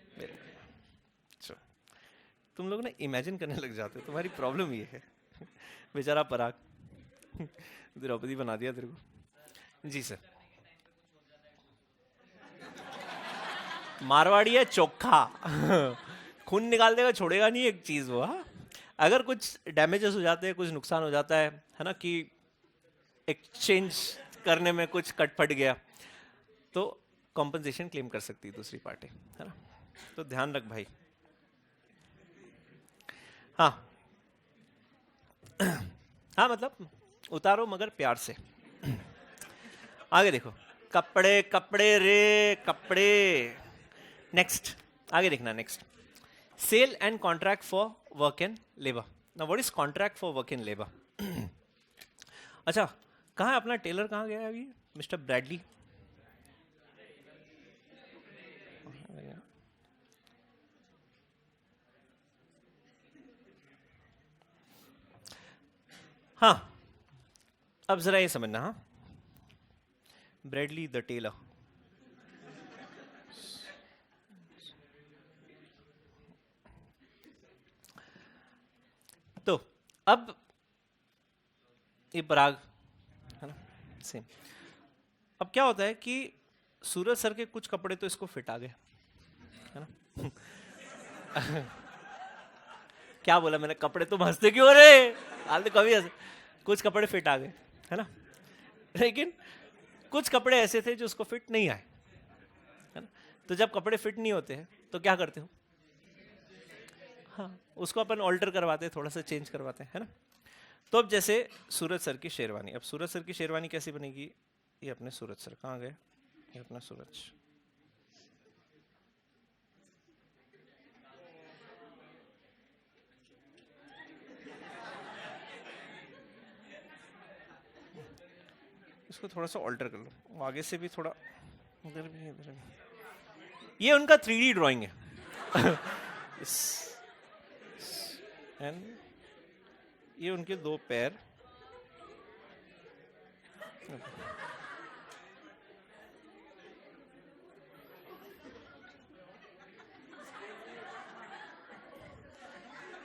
तुम लोग ना इमेजिन करने लग जाते हो, तुम्हारी प्रॉब्लम ये है। बेचारा पराग, द्रौपदी बना दिया तेरे को। जी सर, मारवाड़ी है चोखा, खून निकाल देगा, छोड़ेगा नहीं एक चीज वो। हाँ, अगर कुछ डैमेजेस हो जाते हैं, कुछ नुकसान हो जाता है ना, कि एक्सचेंज करने में कुछ कट फट गया, तो कॉम्पनसेशन क्लेम कर सकती है दूसरी पार्टी, है ना। तो ध्यान रख भाई। हाँ हाँ, मतलब उतारो मगर प्यार से। आगे देखो, कपड़े कपड़े रे कपड़े। नेक्स्ट, आगे देखना, next, sale and contract for work and labour. Now what is contract for work and labour. अच्छा, कहाँ है अपना टेलर, कहाँ गया है अभी, मिस्टर ब्रैडली। हाँ, अब जरा ये समझना, हाँ, ब्रैडली द टेलर। तो अब ये पराग है ना, सेम। अब क्या होता है कि सूरज सर के कुछ कपड़े तो इसको फिट आ गए, है ना। क्या बोला मैंने, कपड़े तुम हंसते क्यों रे, हाल तो कभी हंसे। कुछ कपड़े फिट आ गए, है ना, लेकिन कुछ कपड़े ऐसे थे जो उसको फिट नहीं आए, है ना। तो जब कपड़े फिट नहीं होते हैं तो क्या करते हो, हाँ, उसको अपन ऑल्टर करवाते हैं, थोड़ा सा चेंज करवाते हैं, है ना। तो अब जैसे सूरज सर की शेरवानी, अब सूरज सर की शेरवानी कैसी बनेगी, ये अपने सूरज सर कहाँ गए, ये अपना सूरज, इसको थोड़ा सा ऑल्टर कर लो, आगे से भी थोड़ा, इधर भी इधर भी। ये उनका 3D ड्राइंग है। एंड ये उनके दो पैर,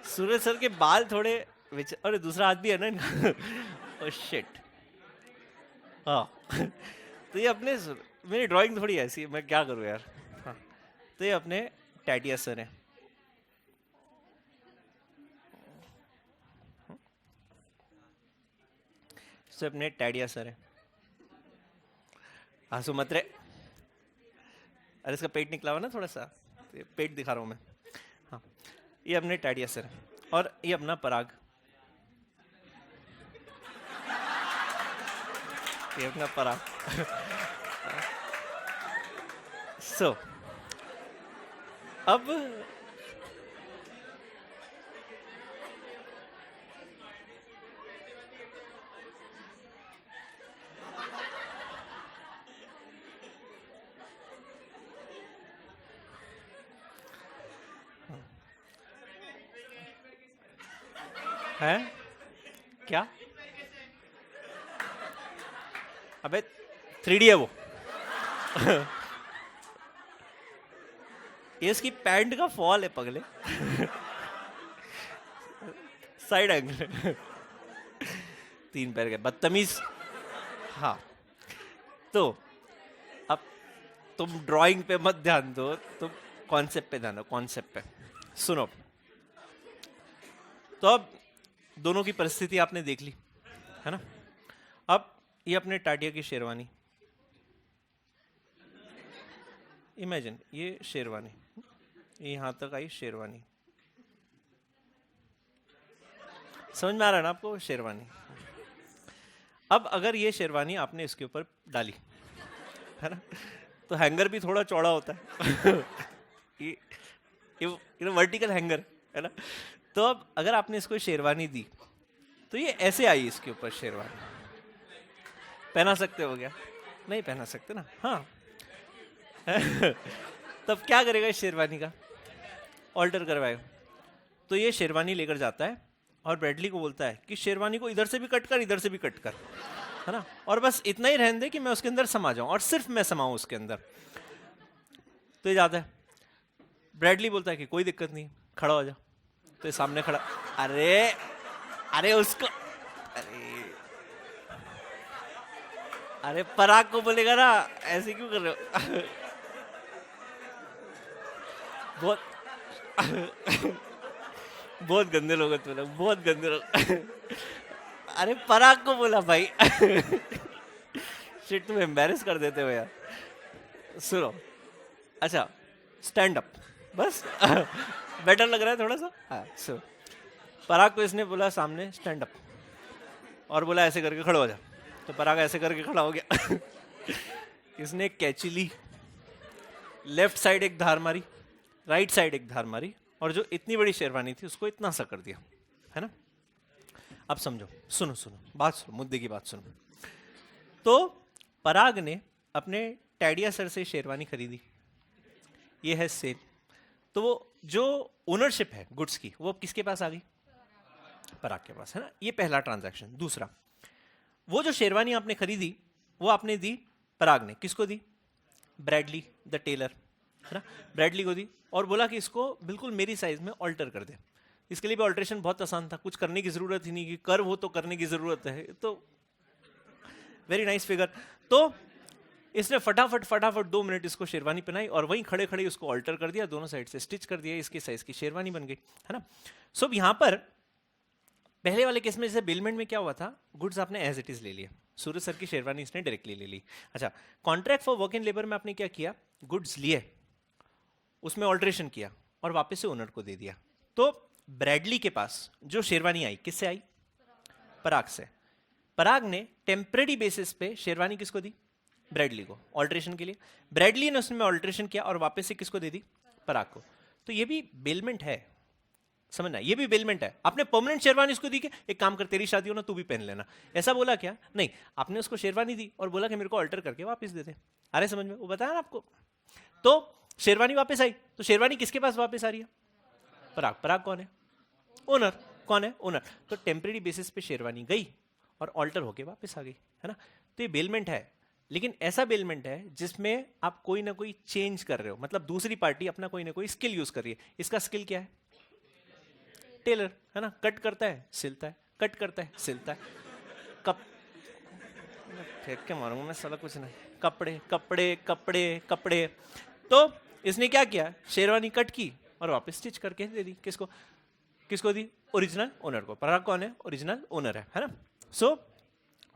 सूरज सर के बाल थोड़े अरे दूसरा हाथ भी है ना इनका। Oh shit. हाँ तो ये अपने, मेरी ड्राइंग थोड़ी ऐसी है, मैं क्या करूँ यार। हाँ तो ये अपने टैटिया सर हैं। से अपने टैडिया सर हैं। आंसू मत रे। अरे इसका पेट निकला हुआ ना थोड़ा सा, पेट दिखा रहा हूँ मैं। हाँ ये अपने टैडिया सर हैं और ये अपना पराग, ये अपना पराग। सो अब है क्या, अबे 3D है वो। ये इसकी पैंट का फॉल है पगले। Side angle. 3 पैर के बदतमीज। हाँ तो अब तुम ड्राइंग पे मत ध्यान दो, तुम कॉन्सेप्ट पे ध्यान दो, कॉन्सेप्ट पे सुनो। तो अब दोनों की परिस्थिति आपने देख ली है ना। अब ये अपने टाटिया की शेरवानी, इमेजिन ये शेरवानी, ये यहां तक आई शेरवानी, समझ में आ रहा है ना आपको शेरवानी। अब अगर ये शेरवानी आपने इसके ऊपर डाली है ना, तो हैंगर भी थोड़ा चौड़ा होता है। ये वर्टिकल हैंगर है ना। तो अब अगर आपने इसको शेरवानी दी तो ये ऐसे आई इसके ऊपर शेरवानी, पहना सकते हो क्या, नहीं पहना सकते ना। हाँ तब क्या करेगा इस शेरवानी का, ऑल्टर करवाएगा। तो ये शेरवानी लेकर जाता है और ब्रैडली को बोलता है कि शेरवानी को इधर से भी कट कर, इधर से भी कट कर, है ना, और बस इतना ही रहने दे कि मैं उसके अंदर समा जाऊं और सिर्फ मैं समाऊं उसके अंदर। तो ये जाता है। ब्रैडली बोलता है कि कोई दिक्कत नहीं, खड़ा हो जा। तो ये सामने खड़ा, अरे उसको, अरे पराग को बोलेगा ना, ऐसे क्यों कर रहे हो। बहुत गंदे लोग हैं तुम लोग, बहुत गंदे लोग। अरे पराग को बोला भाई। शिट तुम एम्बैरेस कर देते हो यार। सुनो, अच्छा स्टैंड अप, बस बेटर लग रहा है थोड़ा सा। हाँ सुनो, पराग को इसने बोला सामने स्टैंड अप और बोला ऐसे करके खड़ा हो जा। तो पराग ऐसे करके खड़ा हो गया। इसने एक कैंची ली, लेफ्ट साइड एक धार मारी, राइट साइड एक धार मारी, और जो इतनी बड़ी शेरवानी थी उसको इतना सा कर दिया, है ना। अब समझो, सुनो सुनो बात सुनो, मुद्दे की बात सुनो। तो पराग ने अपने टैडिया सर से शेरवानी खरीदी, ये है सेल। तो वो जो ओनरशिप है गुड्स की वो किसके पास आ गई, पराग के पास, है ना। ये पहला ट्रांजैक्शन। दूसरा, वो जो शेरवानी आपने खरीदी वो आपने दी पराग ने, किसको दी, ब्रैडली द टेलर, है ना, ब्रैडली को दी और बोला कि इसको बिल्कुल मेरी साइज में ऑल्टर कर दे। इसके लिए भी ऑल्ट्रेशन बहुत आसान था, कुछ करने की जरूरत ही नहीं, कि कर वो तो करने की जरूरत है, तो वेरी नाइस फिगर। तो इसने फटाफट 2 मिनट इसको शेरवानी पहनाई और वहीं खड़े खड़े उसको ऑल्टर कर दिया, दोनों साइड से स्टिच कर दिया, इसकी साइज की शेरवानी बन गई, है ना। सो यहाँ पर पहले वाले केस में जैसे बेलमेंट में क्या हुआ था, गुड्स आपने एज इट इज ले लिया, सूरज सर की शेरवानी इसने डायरेक्टली ले ली। अच्छा, contract for work and labour में आपने क्या किया, गुड्स लिए, उसमें ऑल्ट्रेशन किया और वापस से ओनर को दे दिया। तो ब्रैडली के पास जो शेरवानी आई किससे आई, पराग से। पराग ने टेम्परेरी बेसिस पे शेरवानी किसको दी, ब्रैडली को, ऑल्ट्रेशन के लिए। ब्रैडली ने उसमें ऑल्ट्रेशन किया और वापस से किसको दे दी, पराग को। तो ये भी बेलमेंट है, समझना, ये भी बेलमेंट है। आपने परमानेंट शेरवानी इसको दी कि एक काम कर, तेरी शादी हो ना तू भी पहन लेना, ऐसा बोला क्या, नहीं, आपने उसको शेरवानी दी और बोला कि मेरे को ऑल्टर करके वापस दे दे। अरे समझ में, वो बताया ना आपको। तो शेरवानी वापस आई, तो शेरवानी किसके पास वापस आ रही है, पराग, पराग कौन है? ओनर। कौन है? ओनर। तो टेम्परेरी बेसिस पे शेरवानी गई और ऑल्टर होके वापस आ गई, है ना? तो ये बेलमेंट है, लेकिन ऐसा बेलमेंट है जिसमें आप कोई ना कोई चेंज कर रहे हो, मतलब दूसरी पार्टी अपना कोई ना कोई स्किल यूज कर रही है। इसका स्किल क्या है? टेलर, है ना? कट करता है, सिलता है, कट करता है, सिलता है। कप फेंक के मारूंगा मैं साला, कुछ नहीं। कपड़े कपड़े कपड़े कपड़े। तो इसने क्या किया? शेरवानी कट की और वापस स्टिच करके दे दी। किसको? किसको दी? ओरिजिनल ओनर को। पराग कौन है? ओरिजिनल ओनर है ना? So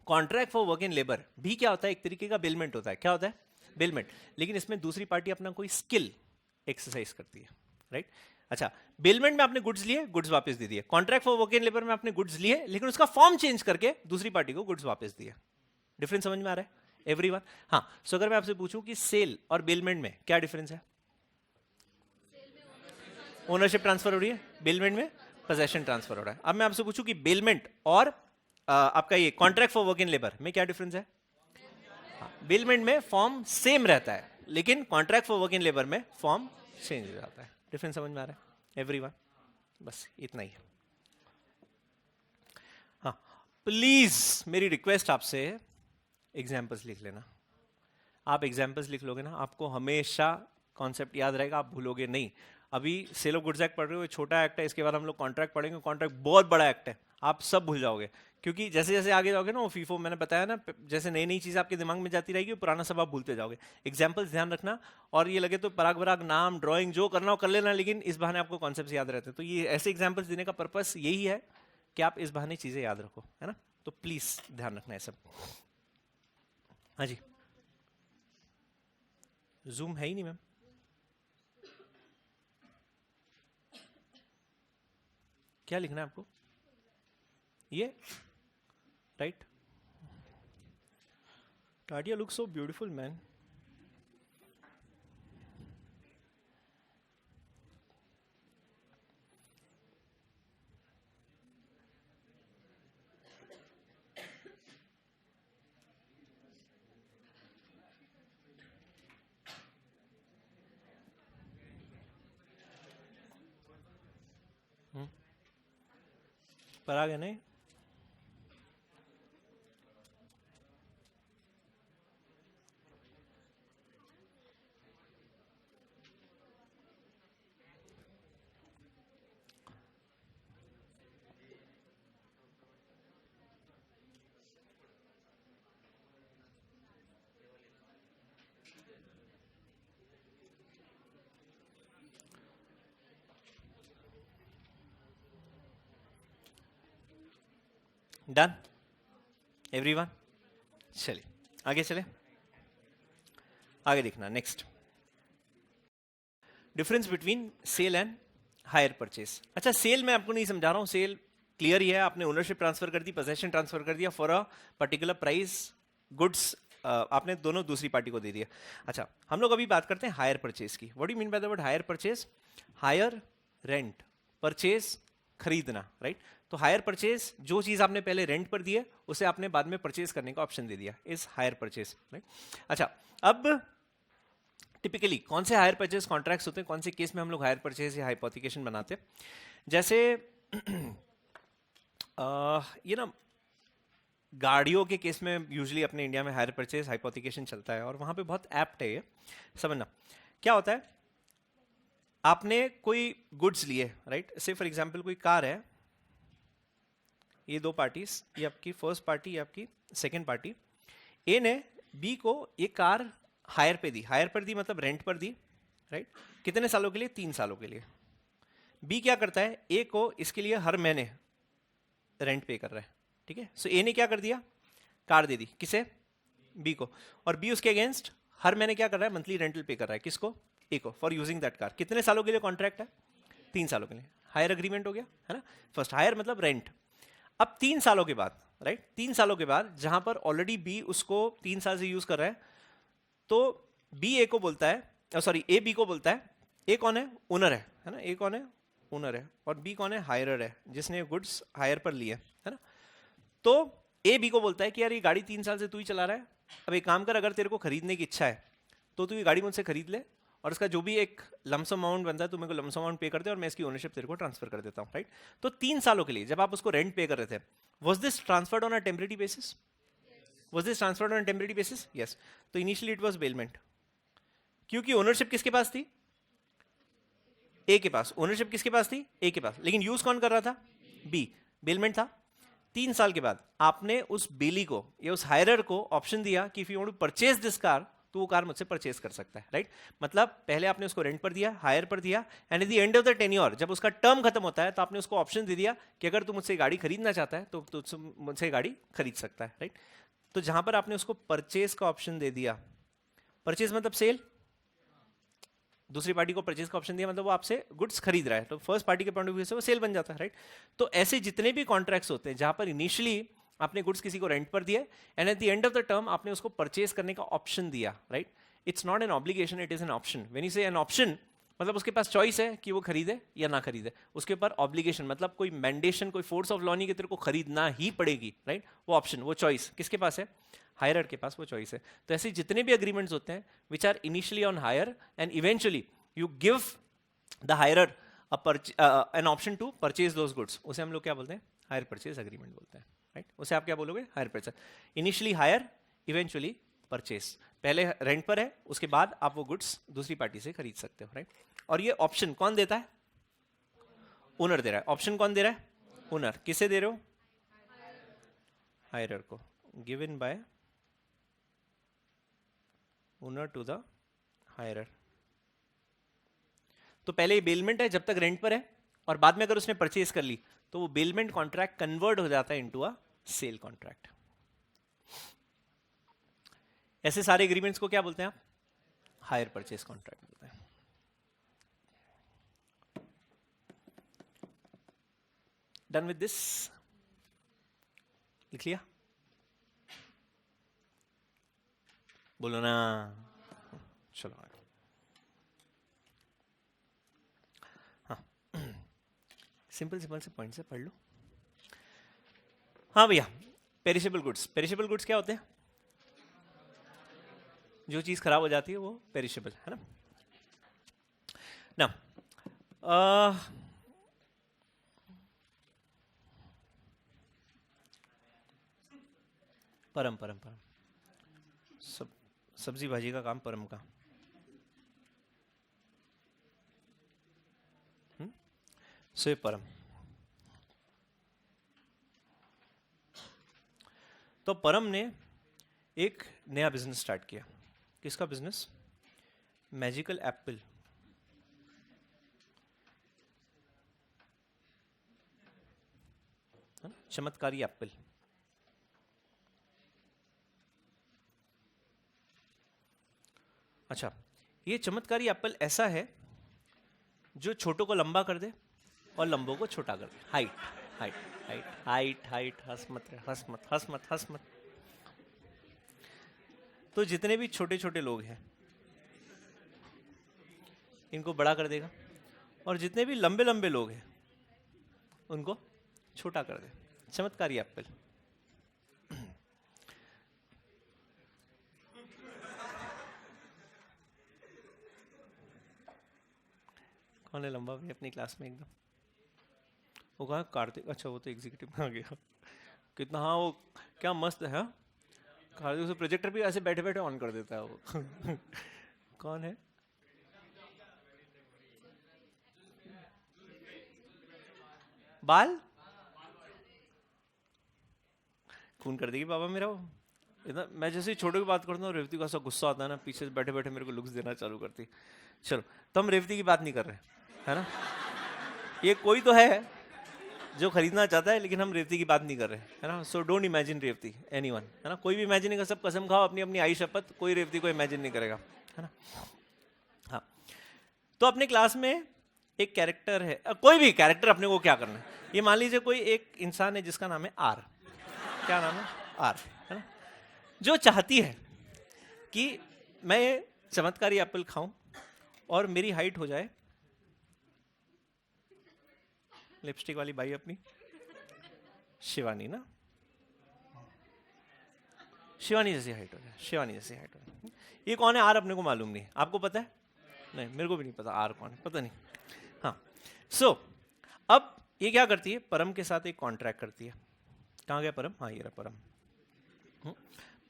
contract for work in labour भी क्या होता है? एक तरीके का बिलमेंट होता है। क्या होता है? बिलमेंट। लेकिन इसमें दूसरी पार्टी अपना कोई स्किल एक्सरसाइज करती है, राइट? अच्छा, बिलमेंट में आपने गुड्स लिए, गुड्स वापस दे दिए। Contract for work in labour में आपने गुड्स लिए, लेकिन उसका फॉर्म चेंज करके दूसरी पार्टी को गुड्स वापस दिए। डिफरेंस समझ में आ रहा है एवरीवन? हाँ। सो अगर मैं आपसे पूछूं कि सेल और बिलमेंट में क्या डिफरेंस है? ओनरशिप ट्रांसफर हो रही है, बिलमेंट में पोजेशन ट्रांसफर हो रहा है। अब मैं आपसे पूछूं कि बिलमेंट और आपका ये contract for work in labour में क्या डिफरेंस है? बिलमेंट में फॉर्म सेम रहता है, लेकिन contract for work in labour में फॉर्म चेंज हो जाता है। डिफरेंस समझ में आ रहा है एवरीवन? बस इतना ही है। हाँ, प्लीज मेरी रिक्वेस्ट आपसे, एग्जाम्पल्स लिख लेना। आप एग्जाम्पल्स लिख लोगे ना, आपको हमेशा कॉन्सेप्ट याद रहेगा, आप भूलोगे नहीं। अभी सेल ऑफ गुड्स एक्ट पढ़ रहे हो, छोटा एक्ट है, इसके बाद हम लोग कॉन्ट्रैक्ट पढ़ेंगे। कॉन्ट्रैक्ट बहुत बड़ा एक्ट है, आप सब भूल जाओगे, क्योंकि जैसे जैसे आगे जाओगे ना, वो फीफो मैंने बताया ना, जैसे नई नई चीज़ आपके दिमाग में जाती रहेगी, पुराना सब आप भूलते जाओगे। एग्जाम्पल्स ध्यान रखना, और ये लगे तो पराग वराग नाम ड्राइंग जो करना हो कर लेना, लेकिन इस बहाने आपको कॉन्सेप्ट याद रहते हैं। तो ये ऐसे एग्जाम्पल्स देने का पर्पस यही है कि आप इस बहाने चीज़ें याद रखो, है ना? तो प्लीज ध्यान रखना है सब। हाँ जी, जूम है ही नहीं मैम। क्या लिखना है आपको? ये राइट? टाडिया look so beautiful man. Parag है नहीं? Done everyone? चलिए आगे चले, आगे देखना। Next, difference between sale and hire purchase. अच्छा, सेल मैं आपको नहीं समझा रहा हूं, सेल क्लियर ही है, आपने ओनरशिप ट्रांसफर कर दी, पोजेशन ट्रांसफर कर दिया, for a particular price goods आपने दोनों दूसरी पार्टी को दे दिया। अच्छा, हम लोग अभी बात करते हैं हायर परचेज की। What do you mean by the word hire purchase? Hire rent, purchase खरीदना, राइट? तो हायर परचेज, जो चीज आपने पहले रेंट पर दी है उसे आपने बाद में परचेज करने का ऑप्शन दे दिया, इज हायर परचेज, राइट? अच्छा, अब टिपिकली कौन से हायर परचेज कॉन्ट्रैक्ट्स होते हैं, कौन से केस में हम लोग हायर परचेज या हाइपोथिकेशन बनाते हैं? जैसे ये ना, गाड़ियों के केस में यूजुअली अपने इंडिया में हायर परचेज हाइपोथिकेशन चलता है, और वहां पे बहुत एप्ट है ये समझना। क्या होता है, आपने कोई गुड्स लिए, राइट? से फॉर एग्जांपल कोई कार है, ये दो पार्टीज, ये आपकी फर्स्ट पार्टी, ये आपकी सेकंड पार्टी। ए ने बी को ये कार हायर पे दी, हायर पर दी मतलब रेंट पर दी, राइट? कितने सालों के लिए? 3 सालों के लिए। बी क्या करता है, ए को इसके लिए हर महीने रेंट पे कर रहा है, ठीक है? सो ए ने क्या कर दिया, कार दे दी, किसे? बी को, और बी उसके अगेंस्ट हर महीने क्या कर रहा है, मंथली रेंटल पे कर रहा है, किसको? ए को, फॉर यूजिंग दैट कार। कितने सालों के लिए कॉन्ट्रैक्ट है? 3 सालों के लिए। हायर अग्रीमेंट हो गया, है ना? फर्स्ट हायर मतलब रेंट। अब 3 सालों के बाद, राइट, 3 सालों के बाद जहां पर ऑलरेडी बी उसको 3 साल से यूज कर रहा है, तो बी ए को बोलता है, सॉरी ए बी को बोलता है, ए कौन है? ओनर है ना? ए कौन है? ओनर है, और बी कौन है? हायरर है, जिसने गुड्स हायर पर लिए, है ना? तो ए बी को बोलता है कि यार ये गाड़ी 3 साल से तू ही चला रहा है, अब एक काम कर, अगर तेरे को खरीदने की इच्छा है तो तू ये गाड़ी मुझसे खरीद ले, और इसका जो भी एक लमसम अमाउंट बनता है तो मेरे को लमसम अमाउंट पे कर दे और मैं इसकी ओनरशिप तेरे को ट्रांसफर कर देता हूँ, राइट? तो 3 सालों के लिए जब आप उसको रेंट पे कर रहे थे, was this transferred on a temporary basis? Was this transferred on a temporary basis? Yes. तो इनिशियली इट वाज बेलमेंट, क्योंकि ओनरशिप किसके पास थी? ए के पास। ओनरशिप किसके पास थी? ए के पास। लेकिन यूज कौन कर रहा था? बी। बेलमेंट था। 3 साल के बाद आपने उस बेली को या उस हायरर को ऑप्शन दिया कि if you want to purchase this car, तो वो कार मुझसे परचेज कर सकता है, राइट? मतलब पहले आपने उसको रेंट पर दिया, हायर पर दिया, and at the end of the tenure जब उसका टर्म खत्म होता है तो आपने उसको ऑप्शन दे दिया कि अगर तू मुझसे गाड़ी खरीदना चाहता है तो तू मुझसे गाड़ी खरीद सकता है, राइट? तो जहां पर आपने उसको परचेज का ऑप्शन दे दिया, परचेज मतलब सेल, दूसरी पार्टी को परचेज का ऑप्शन दिया मतलब वो आपसे गुड्स खरीद रहा है, तो फर्स्ट पार्टी के पॉइंट ऑफ व्यू से वो सेल बन जाता है, राइट? तो ऐसे जितने भी कॉन्ट्रैक्ट्स होते हैं जहां पर इनिशियली आपने गुड्स किसी को रेंट पर दिया and at the end of the term आपने उसको परचेज करने का ऑप्शन दिया, right? It's not an obligation, it is an option. When you से एन ऑप्शन मतलब उसके पास चॉइस है कि वो खरीदे या ना खरीदे, उसके ऊपर ऑब्लिगेशन मतलब कोई मैंडेशन, कोई फोर्स ऑफ लॉ नहीं कि तेरे को खरीदना ही पड़ेगी, राइट? वो ऑप्शन, वो चॉइस किसके पास है? हायरर के पास वो चॉइस है। तो ऐसे जितने भी अग्रीमेंट्स होते हैं which are initially on hire and eventually you give the hirer an option to purchase those goods, उसे हम लोग क्या बोलते हैं? हायर परचेज अग्रीमेंट बोलते हैं, राइट? उसे आप क्या बोलोगे? Hire purchase. Initially hire, eventually purchase. पहले रेंट पर है, उसके बाद आप वो गुड्स दूसरी पार्टी से खरीद सकते हो, राइट? और ये ऑप्शन कौन देता है? ओनर दे रहा है। ऑप्शन कौन दे रहा है? ओनर। किसे दे रहे हो? हायरर को। Given by owner to the hirer. तो पहले ये बेलमेंट है जब तक रेंट पर है, और बाद में अगर उसने परचेज कर ली तो वो बेलमेंट कॉन्ट्रैक्ट कन्वर्ट हो जाता है इनटू अ सेल कॉन्ट्रैक्ट। ऐसे सारे एग्रीमेंट्स को क्या बोलते हैं आप? हायर परचेज कॉन्ट्रैक्ट बोलते हैं। Done with this? लिख लिया? बोलो ना। चलो सिंपल सिंपल से पॉइंट से पढ़ लो। हाँ भैया, पेरिशेबल गुड्स। पेरिशेबल गुड्स क्या होते हैं? जो चीज खराब हो जाती है वो पेरिशेबल है ना। परम परम परम सब्जी भाजी का काम परम का। सो परम। तो परम ने एक नया बिजनेस स्टार्ट किया। किसका बिजनेस? Magical Apple. चमत्कारी एप्पल। अच्छा, ये चमत्कारी एप्पल ऐसा है जो छोटों को लंबा कर दे और लंबों को छोटा कर दे। Height height height height height. हंस मत हंस मत हंस मत हंस मत। तो जितने भी छोटे छोटे लोग हैं इनको बड़ा कर देगा, और जितने भी लंबे लंबे लोग हैं उनको छोटा कर दे। चमत्कारी एप्पल। कौन है लंबा भाई अपनी क्लास में एकदम? वो कहा कार्तिक। अच्छा, वो तो एग्जीक्यूटिव में आ गया। कितना, हाँ वो क्या मस्त है। हाँ, कार्तिक उसे प्रोजेक्टर भी ऐसे बैठे बैठे ऑन कर देता है वो। कौन है? बाल खून कर देगी बाबा मेरा वो। इतना मैं जैसे ही छोटों की बात करता हूँ रेवती का ऐसा गुस्सा आता है ना, पीछे बैठे बैठे मेरे को लुक्स देना चालू करती। चलो, तो हम रेवती की बात नहीं कर रहे, है ना? ये कोई तो है जो खरीदना चाहता है, लेकिन हम रेवती की बात नहीं कर रहे, है ना? So don't imagine Revati anyone, है ना? कोई भी इमेजिन नहीं कर। सब कसम खाओ अपनी अपनी आई शपथ, कोई रेवती को इमेजिन नहीं करेगा, है ना? हाँ, तो अपने क्लास में एक कैरेक्टर है, कोई भी कैरेक्टर अपने को क्या करना है। ये मान लीजिए कोई एक इंसान है जिसका नाम है आर। क्या नाम है? आर, है ना? जो चाहती है कि मैं चमत्कारी एप्पल खाऊं और मेरी हाइट हो जाए लिपस्टिक वाली बाई अपनी शिवानी ना, शिवानी जैसी हाइट हो जाए, शिवानी जैसी हाइट हो जाए। ये कौन है? आर अपने को मालूम नहीं। आपको पता है? नहीं मेरे को भी नहीं पता आर कौन है, पता नहीं। हाँ सो अब ये क्या करती है, परम के साथ एक कॉन्ट्रैक्ट करती है। कहाँ गया परम, हाँ ये रहा परम।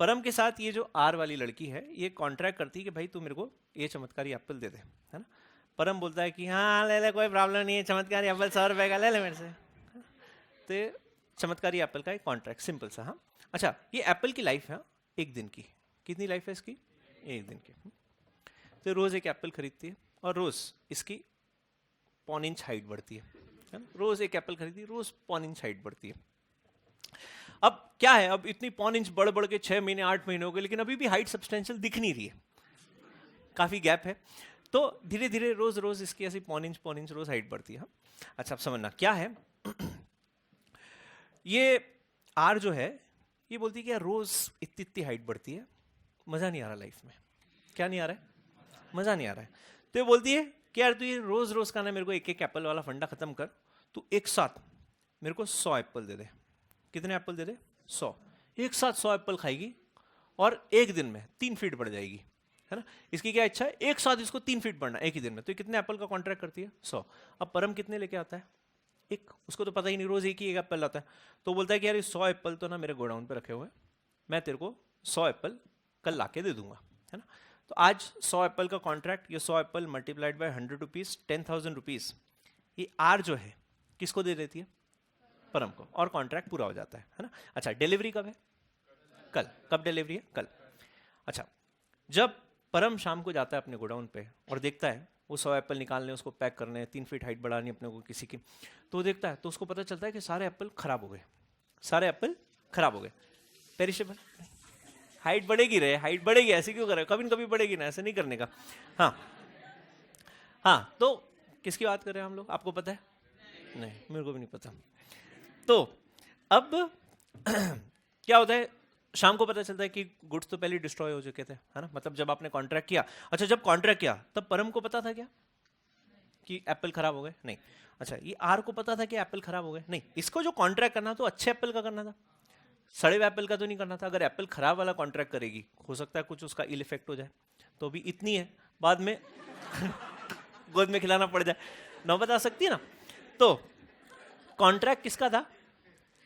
परम के साथ ये जो आर वाली लड़की है ये कॉन्ट्रैक्ट करती है कि भाई तू मेरे को ये चमत्कारी एप्पल दे दे, है ना। परम बोलता है कि हाँ ले ले कोई प्रॉब्लम नहीं है, चमत्कारी एप्पल 100 रुपए का ले ले मेरे से। तो चमत्कारी एप्पल का एक कॉन्ट्रैक्ट सिंपल सा। हाँ अच्छा ये एप्पल की लाइफ है एक दिन की, कितनी लाइफ है इसकी, एक दिन की। तो रोज एक एप्पल खरीदती है और रोज इसकी 1 इंच हाइट बढ़ती है ना? रोज एक एप्पल खरीदती है, रोज 1 इंच हाइट बढ़ती है। अब क्या है, अब इतनी 1 इंच बढ़ बढ़ के 6 महीने 8 महीने हो गए, लेकिन अभी भी हाइट सब्सटेंशियल दिख नहीं रही है, काफी गैप है। तो धीरे धीरे रोज रोज इसकी ऐसी 1 इंच रोज हाइट बढ़ती है। अच्छा अब समझना क्या है, ये आर जो है ये बोलती है कि यार रोज इतनी इतनी हाइट बढ़ती है, मजा नहीं आ रहा लाइफ में। क्या नहीं आ रहा है, मजा नहीं आ रहा है। तो ये बोलती है कि यार तू ये रोज रोज का ना मेरे को एक एक एप्पल वाला फंडा खत्म कर, तू एक साथ मेरे को 100 एप्पल दे दे। कितने एप्पल दे दे, 100। एक साथ 100 एप्पल खाएगी और एक दिन में 3 फीट बढ़ जाएगी, है ना। इसकी क्या इच्छा है, एक साथ इसको 3 फीट बढ़ना एक ही दिन में। तो ये कितने एप्पल का कॉन्ट्रैक्ट करती है, 100। अब परम कितने लेके आता है, एक। उसको तो पता ही नहीं, रोज एक ही एक एप्पल आता है। तो बोलता है कि यार 100 एप्पल तो ना मेरे गोडाउन पे रखे हुए हैं, मैं तेरे को 100 एप्पल कल लाके दे दूंगा, है ना। तो आज 100 एप्पल का कॉन्ट्रैक्ट, ये 100 Apple multiplied by 100 rupees, 10,000 rupees. ये आर जो है किसको दे देती है, परम को, और कॉन्ट्रैक्ट पूरा हो जाता है ना। अच्छा डिलीवरी कब है, कल। कब डिलीवरी है, कल। अच्छा जब परम शाम को जाता है अपने गोडाउन पे और देखता है वो 100 एप्पल निकालने, उसको पैक करने, 3 फीट हाइट बढ़ानी अपने को किसी की, तो देखता है तो उसको पता चलता है कि सारे एप्पल खराब हो गए, सारे एप्पल खराब हो गए, पेरिशेबल। हाइट बढ़ेगी रहे, हाइट बढ़ेगी, ऐसे क्यों कर रहे, कभी न कभी बढ़ेगी ना, ऐसे नहीं करने का। हाँ हाँ तो किसकी बात कर रहे हैं हम लोग, आपको पता है, नहीं मेरे को भी नहीं पता। तो अब क्या होता है, शाम को पता चलता है कि गुड्स तो पहले डिस्ट्रॉय हो चुके थे, है ना। मतलब जब आपने कॉन्ट्रैक्ट किया, अच्छा जब कॉन्ट्रैक्ट किया तब परम को पता था क्या कि एप्पल खराब हो गए, नहीं। अच्छा ये आर को पता था कि एप्पल खराब हो गए, नहीं। इसको जो कॉन्ट्रैक्ट करना तो अच्छे एप्पल का करना था, सड़े हुए एप्पल का तो नहीं करना था। अगर एप्पल खराब वाला कॉन्ट्रैक्ट करेगी हो सकता है कुछ उसका इल इफेक्ट हो जाए, तो अभी इतनी है बाद में गोद में खिलाना पड़ जाए, नौबत आ सकती है ना। तो कॉन्ट्रैक्ट किसका था,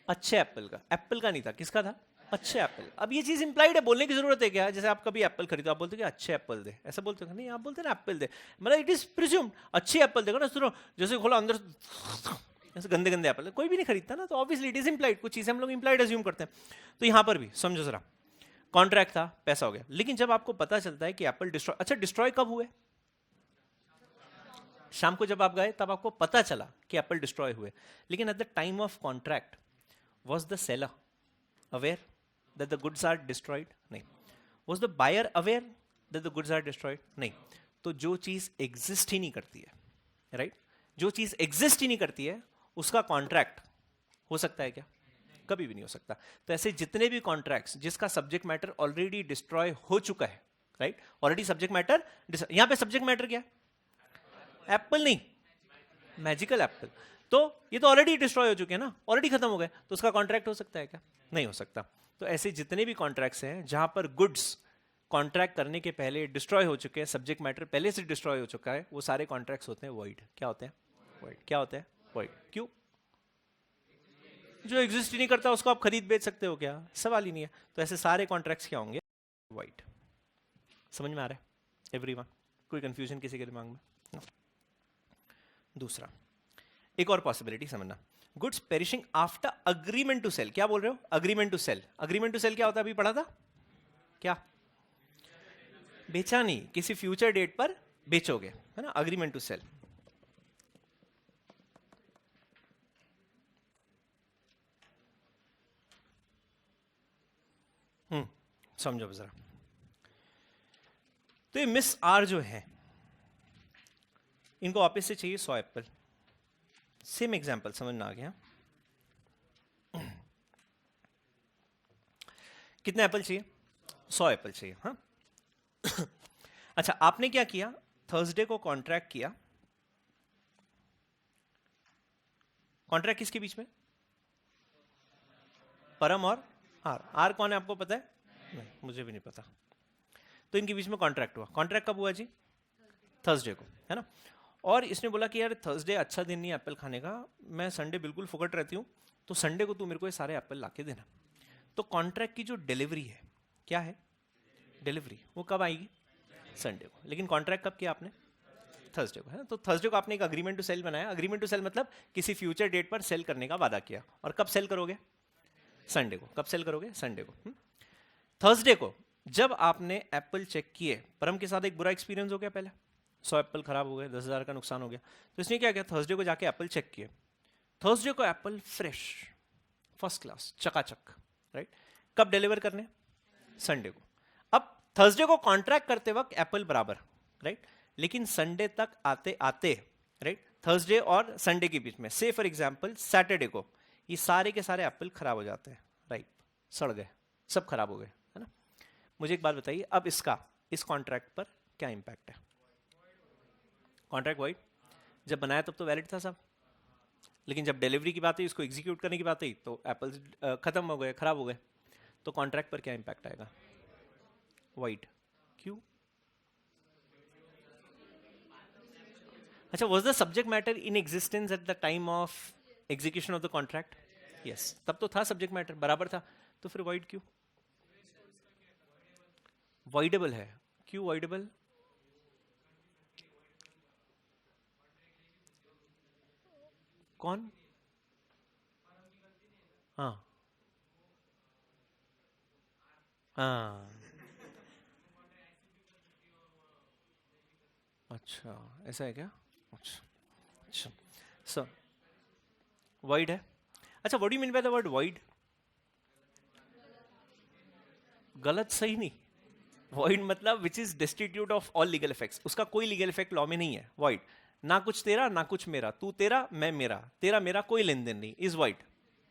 अच्छे एप्पल का, एप्पल का नहीं था, किसका था, अच्छे एप्पल। अब ये चीज इंप्लाइड है, बोलने की जरूरत है क्या, जैसे आप कभी एप्पल खरीदो आप बोलते हो कि अच्छे एप्पल दे, ऐसा बोलते हो नहीं, आप बोलते ना एप्पल दे, मतलब इट इज प्रिज्यूम्ड अच्छी एप्पल देगा ना। सुनो जैसे खोला अंदर ऐसे गंदे गंदे एप्पल, कोई भी नहीं खरीदता ना, तो ऑब्वियसली इट इज इंप्लाइड, कुछ चीजें हम लोग इंप्लाइड अज्यूम करते हैं। तो यहां पर भी समझो जरा, कॉन्ट्रैक्ट था, पैसा हो गया, लेकिन जब आपको पता चलता है कि एप्पल डिस्ट्रॉय, अच्छा डिस्ट्रॉय कब हुए, शाम को जब आप गए तब आपको पता चला कि एप्पल डिस्ट्रॉय हुए, लेकिन eight the time of contract was the seller aware that the goods are destroyed, नहीं। was the buyer aware that the goods are destroyed, नहीं। तो जो चीज एग्जिस्ट ही नहीं करती है, राइट, जो चीज एग्जिस्ट ही नहीं करती है उसका कॉन्ट्रैक्ट हो सकता है क्या, कभी भी नहीं हो सकता। तो ऐसे जितने भी कॉन्ट्रैक्ट्स जिसका सब्जेक्ट मैटर ऑलरेडी डिस्ट्रॉय हो चुका है, राइट, ऑलरेडी सब्जेक्ट मैटर, यहां पे सब्जेक्ट मैटर क्या है, एप्पल नहीं, मैजिकल एप्पल। तो ये तो ऑलरेडी डिस्ट्रॉय हो चुके हैं ना, ऑलरेडी खत्म हो गए, तो उसका कॉन्ट्रैक्ट हो सकता है क्या, नहीं हो सकता। तो ऐसे जितने भी कॉन्ट्रैक्ट्स हैं जहां पर गुड्स कॉन्ट्रैक्ट करने के पहले डिस्ट्रॉय हो चुके हैं, सब्जेक्ट मैटर पहले से डिस्ट्रॉय हो चुका है, वो सारे कॉन्ट्रैक्ट्स होते हैं वॉइड। क्या होते हैं, वॉइड। क्या होते हैं, वॉइड। क्यों, जो एग्जिस्ट ही नहीं करता उसको आप खरीद बेच सकते हो क्या, सवाल ही नहीं है। तो ऐसे सारे कॉन्ट्रैक्ट्स क्या होंगे, वॉइड। समझ में आ रहा है एवरीवन, कोई कंफ्यूजन किसी के दिमाग में no. दूसरा एक और पॉसिबिलिटी समझना, goods perishing after agreement to sale. क्या बोल रहे हो, agreement to sale. Agreement to sale क्या होता है, अभी पढ़ा था क्या, बेचा नहीं, किसी फ्यूचर डेट पर बेचोगे, है ना, अग्रीमेंट टू सेल। समझो जरा। तो ये मिस आर जो है इनको वापस से चाहिए 100 एप्पल, सेम एग्जांपल समझ में आ गया। कितने एप्पल चाहिए, 100 एप्पल चाहिए। हाँ अच्छा आपने क्या किया, थर्सडे को कॉन्ट्रैक्ट किया, कॉन्ट्रैक्ट किसके बीच में, परम और आर। आर कौन है आपको पता है, नहीं मुझे भी नहीं पता। तो इनके बीच में कॉन्ट्रैक्ट हुआ, कॉन्ट्रैक्ट कब हुआ जी, थर्सडे को, है ना। और इसने बोला कि यार थर्सडे अच्छा दिन नहीं है एप्पल खाने का, मैं संडे बिल्कुल फुकट रहती हूँ, तो संडे को तू मेरे को ये सारे एप्पल ला के देना। तो कॉन्ट्रैक्ट की जो डिलीवरी है, क्या है डिलीवरी, वो कब आएगी? संडे को। लेकिन कॉन्ट्रैक्ट कब किया आपने? थर्सडे को, है ना। तो थर्सडे को आपने एक अग्रीमेंट टू सेल बनाया। अग्रीमेंट टू सेल मतलब किसी फ्यूचर डेट पर सेल करने का वादा किया। और कब सेल करोगे? संडे को। कब सेल करोगे? संडे को। थर्सडे को जब आपने एप्पल चेक किए, परम के साथ एक बुरा एक्सपीरियंस हो गया, पहले 100 एप्पल खराब हो गए, 10,000 का नुकसान हो गया। तो इसने क्या किया? थर्सडे को जाके एप्पल चेक किए। थर्सडे को एप्पल फ्रेश, फर्स्ट क्लास, चकाचक, राइट। कब डिलीवर करने? संडे को। अब थर्सडे को कॉन्ट्रैक्ट करते वक्त एप्पल बराबर, राइट। लेकिन संडे तक आते आते, राइट, थर्सडे और संडे के बीच में, से फॉर एग्जांपल सैटरडे को, ये सारे के सारे एप्पल खराब हो जाते हैं, राइट, सड़ गए, सब खराब हो गए, है ना। मुझे एक बात बताइए, अब इसका इस कॉन्ट्रैक्ट पर क्या इंपैक्ट है? कॉन्ट्रैक्ट वाइड, जब बनाया तब तो वैलिड था सब, लेकिन जब डिलीवरी की बात हुई, इसको एग्जीक्यूट करने की बात हुई, तो एप्पल खत्म हो गए, खराब हो गए। तो कॉन्ट्रैक्ट पर क्या इंपैक्ट आएगा? वाइड। क्यों? अच्छा, was the subject matter in existence at the time of execution of the contract? Yes, तब तो था सब्जेक्ट मैटर, बराबर था, तो फिर वाइड क्यों? वाइडेबल है। क्यों वाइडेबल? कौन? हाँ हाँ, अच्छा ऐसा है क्या? अच्छा अच्छा, सो वाइड है। अच्छा, what do you mean by the word wide? गलत, सही नहीं। वॉइड मतलब which is destitute of all legal effects, उसका कोई लीगल इफेक्ट लॉ में नहीं है। वॉइड, ना कुछ तेरा ना कुछ मेरा, तू तेरा मैं मेरा, तेरा मेरा कोई लेन देन नहीं, इज वाइड।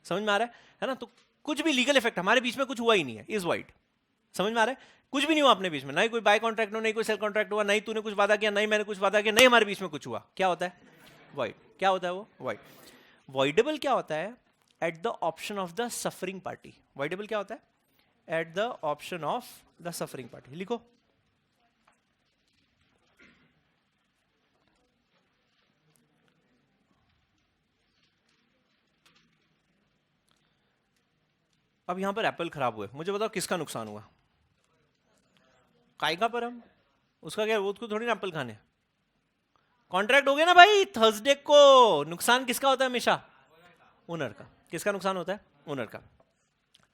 समझ में आ रहा है ना। तो कुछ भी लीगल इफेक्ट हमारे बीच में कुछ हुआ ही नहीं है, इज वाइड। समझ में आ रहा है? कुछ भी नहीं हुआ अपने बीच में, नहीं कोई बाय कॉन्ट्रैक्ट हो, नहीं कोई सेल कॉन्ट्रैक्ट हुआ, नहीं तूने कुछ वादा किया, नहीं मैंने कुछ वादा किया, नहीं हमारे बीच में कुछ हुआ, क्या होता है? वाइड। क्या होता है वो? वाइड। वॉइडेबल क्या होता है? At the option of the suffering party. Voidable क्या होता है? At the option of the suffering party. लिखो, अब यहां पर एप्पल खराब हुए, मुझे बताओ किसका नुकसान हुआ? काय का परम? उसका क्या, वो उसको थोड़ी ना एप्पल खाने। कॉन्ट्रैक्ट हो गया ना भाई थर्सडे को, नुकसान किसका होता है हमेशा? ओनर का। किसका नुकसान होता है? ओनर का।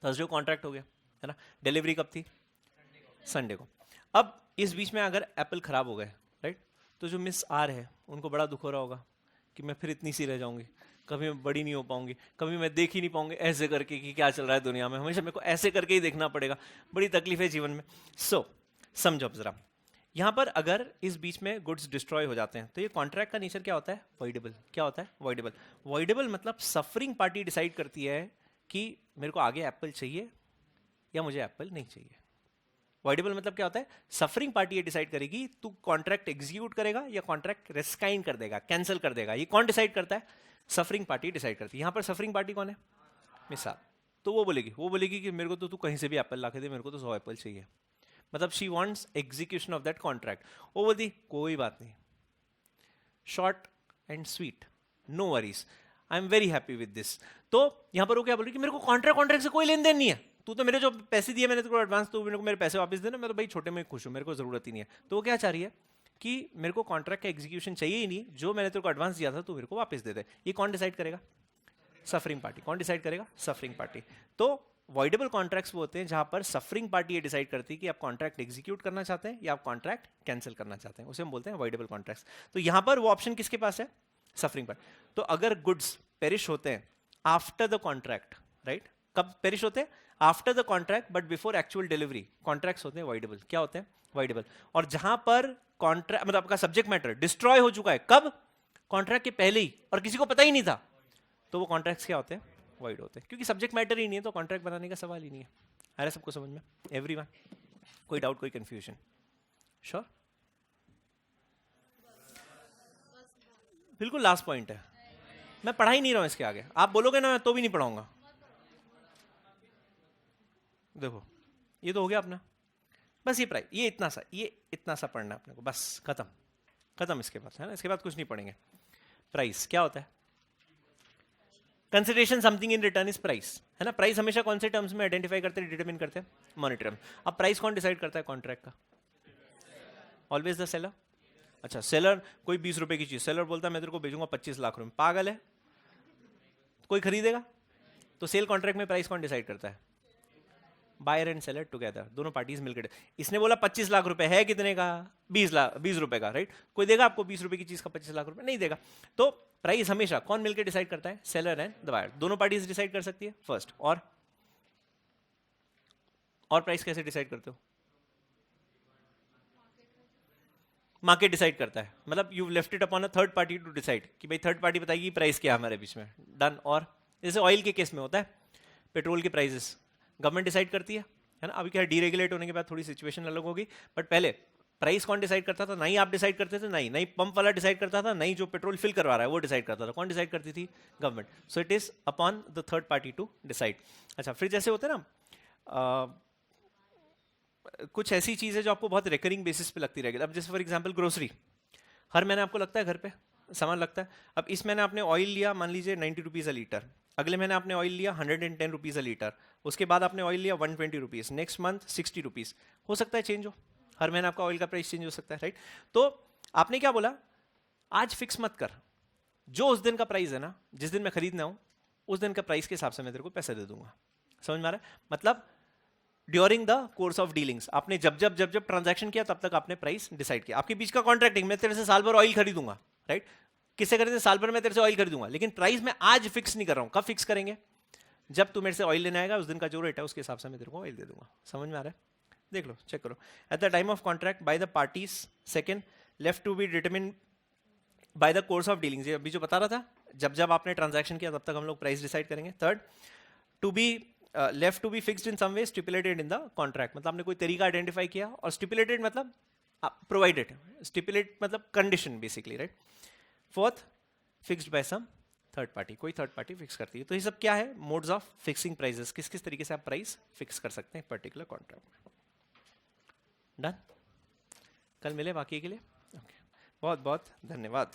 थर्सडे को कॉन्ट्रैक्ट हो गया, है ना। डिलीवरी कब थी? संडे को। अब इस बीच में अगर एप्पल खराब हो गए, राइट, तो जो मिस आर है उनको बड़ा दुख हो रहा होगा कि मैं फिर इतनी सी रह जाऊंगी, कभी मैं बड़ी नहीं हो पाऊंगी, कभी मैं देख ही नहीं पाऊंगी ऐसे करके कि क्या चल रहा है दुनिया में, हमेशा मेरे को ऐसे करके ही देखना पड़ेगा, बड़ी तकलीफ है जीवन में। सो समझो जरा, यहां पर अगर इस बीच में गुड्स डिस्ट्रॉय हो जाते हैं, तो ये कॉन्ट्रैक्ट का नेचर क्या होता है? वॉइडेबल। क्या होता है? वॉइडेबल। वॉइडेबल मतलब सफरिंग पार्टी डिसाइड करती है कि मेरे को आगे एप्पल चाहिए या मुझे एप्पल नहीं चाहिए। वॉइडेबल मतलब क्या होता है? सफरिंग पार्टी ये डिसाइड करेगी तू कॉन्ट्रैक्ट एग्जीक्यूट करेगा या कॉन्ट्रैक्ट रेस्काइन कर देगा, कैंसिल कर देगा। ये कौन डिसाइड करता है? सफरिंग पार्टी डिसाइड करती है। यहां पर सफरिंग पार्टी कौन है? मिसाल। तो वो बोलेगी कि मेरे को तो तू कहीं से भी एप्पल ला के दे, मेरे को तो 100 एप्पल चाहिए। मतलब she wants execution of that contract. वो बोलती कोई बात नहीं, short and sweet, no worries, I am very happy with this. तो यहां पर वो क्या बोल रही कि मेरे को कॉन्ट्रैक्ट से कोई लेन देन नहीं है, तू तो मेरे जो पैसे दिए मैंने तेरे को एडवांस, तो मेरे को मेरे पैसे वापस देना, मैं तो भाई छोटे में खुश हूं, मेरे को जरूरत ही नहीं है। तो वो क्या चाह रही है कि मेरे को कॉन्ट्रैक्ट का एग्जीक्यूशन चाहिए ही नहीं, जो मैंने तेरे को एडवांस दिया था तू मेरे को वापस दे दे। ये कौन डिसाइड करेगा? Suffering party. कौन डिसाइड करेगा? Suffering party. तो वॉइडेबल कॉन्ट्रैक्ट्स वो होते हैं जहां पर सफरिंग पार्टी ये डिसाइड करती है कि आप कॉन्ट्रैक्ट एग्जीक्यूट करना चाहते हैं या आप कॉन्ट्रैक्ट कैंसिल करना चाहते हैं, उसे हम बोलते हैं वॉइडेबल कॉन्ट्रैक्ट्स। तो यहां पर वो ऑप्शन किसके पास है? Suffering party. तो अगर गुड्स पेरिश होते हैं आफ्टर द कॉन्ट्रैक्ट, राइट, कब पेरिश होते हैं? After the contract but before actual delivery, contracts होते हैं वॉइडेबल। क्या होते हैं? वॉइडेबल। और जहां पर कॉन्ट्रैक्ट मतलब आपका सब्जेक्ट मैटर डिस्ट्रॉय हो चुका है, कब? कॉन्ट्रैक्ट के पहले ही, और किसी को पता ही नहीं था, तो वो कॉन्ट्रैक्ट्स क्या होते हैं? वाइड होते हैं। क्योंकि सब्जेक्ट मैटर ही नहीं है तो कॉन्ट्रैक्ट बनाने का सवाल ही नहीं है। आ रहा है सबको समझ में? एवरीवन? कोई डाउट, कोई कंफ्यूजन? श्योर? बिल्कुल लास्ट पॉइंट है, मैं पढ़ा ही नहीं रहा हूं इसके आगे, आप बोलोगे ना मैं तो भी नहीं पढ़ाऊंगा। देखो ये तो हो गया अपना, बस ये इतना सा पढ़ना है अपने को, बस खत्म। खत्म इसके बाद, है ना, इसके बाद कुछ नहीं पढ़ेंगे। प्राइस क्या होता है? Consideration something in return is price, है ना। प्राइस हमेशा कौन से टर्म्स में आइडेंटिफाई करते हैं, डिटरमिन करते हैं? Monetary term. अब प्राइस कौन डिसाइड करता है कॉन्ट्रैक्ट का? Always the seller. अच्छा, सेलर कोई 20 रुपए की चीज, सेलर बोलता है मैं तेरे को भेजूंगा 25 लाख रुपए, पागल है, कोई खरीदेगा? तो सेल कॉन्ट्रैक्ट में प्राइस कौन डिसाइड करता है? बायर एंड सेलर टुगेदर, दोनों पार्टीज मिलकर। इसने बोला 25 लाख रुपए, है कितने का? 20 रुपए का, राइट। कोई देगा आपको 20 रुपए की चीज का 25 लाख रुपए? नहीं देगा। तो प्राइस हमेशा कौन मिलकर डिसाइड करता है? सेलर एंड द बायर, दोनों पार्टीज डिसाइड कर सकती है फर्स्ट। और प्राइस कैसे डिसाइड करते हो? मार्केट डिसाइड करता है, मतलब you left it upon a third party to decide कि भाई थर्ड पार्टी बताएगी प्राइस क्या है हमारे बीच में, डन। और जैसे ऑयल के केस में होता है, पेट्रोल के प्राइसेस गवर्नमेंट डिसाइड करती है ना। अभी क्या डीरेगुलेट होने के बाद थोड़ी सिचुएशन अलग होगी, बट पहले प्राइस कौन डिसाइड करता था? नहीं आप डिसाइड करते थे, नहीं पंप वाला डिसाइड करता था, नहीं जो पेट्रोल फिल करवा रहा है वो डिसाइड करता था। कौन डिसाइड करती थी? Government. So it is upon the third party to decide. अच्छा, फिर जैसे होते हैं ना कुछ ऐसी चीज़ है जो आपको बहुत रिकरिंग बेसिस पे लगती रहेगी। अब जैसे फॉर एग्जांपल ग्रोसरी, हर महीने आपको लगता है घर पे सामान लगता है। अब इस महीने आपने ऑयल लिया मान लीजिए 90 रुपीज़ अ लीटर, अगले महीने आपने ऑयल लिया 110 रुपीज़ अ लीटर, उसके बाद आपने ऑयल लिया 120 रुपीज़, नेक्स्ट मंथ 60 रुपीज़। हो सकता है चेंज हो, हर महीने आपका ऑयल का प्राइस चेंज हो सकता है, राइट। तो आपने क्या बोला, आज फिक्स मत कर, जो उस दिन का प्राइस है ना, जिस दिन मैं खरीदना हूँ उस दिन का प्राइस के हिसाब से मैं तेरे को पैसे दे दूंगा। समझ में आ रहा है? मतलब during the course of dealings आपने जब जब ट्रांजैक्शन किया तब तक आपने प्राइस डिसाइड किया। आपके बीच का कॉन्ट्रैक्टिंग, मैं तेरे से साल भर ऑयल खरीदूंगा, राइट। किससे खरीदे? साल भर में तेरे से ऑयल खरीदूंगा, लेकिन प्राइस मैं आज फिक्स नहीं कर रहा हूं। कब फिक्स करेंगे? जब तू मेरे से ऑयल लेने आएगा उस दिन का जो रेट है उसके हिसाब से मैं तेरे को ऑयल दे दूंगा। समझ में आ रहा है? देख लो, चेक करो। At the time of contract by the parties, second left to be determine by the course of dealings, ये अभी जो बता रहा था, जब आपने ट्रांजैक्शन किया तब तक हम लोग प्राइस डिसाइड करेंगे। Third, to be left to be fixed in some way stipulated in the contract, मतलब आपने कोई तरीका आइडेंटिफाई किया, और स्टिपुलेटेड मतलब प्रोवाइडेड, स्टिपुलेट मतलब condition basically, right. Fourth, fixed by some third party, कोई थर्ड पार्टी फिक्स करती है। तो ये सब क्या है? मोड्स ऑफ फिक्सिंग प्राइसेस, किस किस तरीके से आप प्राइस फिक्स कर सकते हैं पर्टिकुलर कॉन्ट्रैक्ट में। डन? कल मिले बाकी के लिए। ओके, बहुत बहुत धन्यवाद।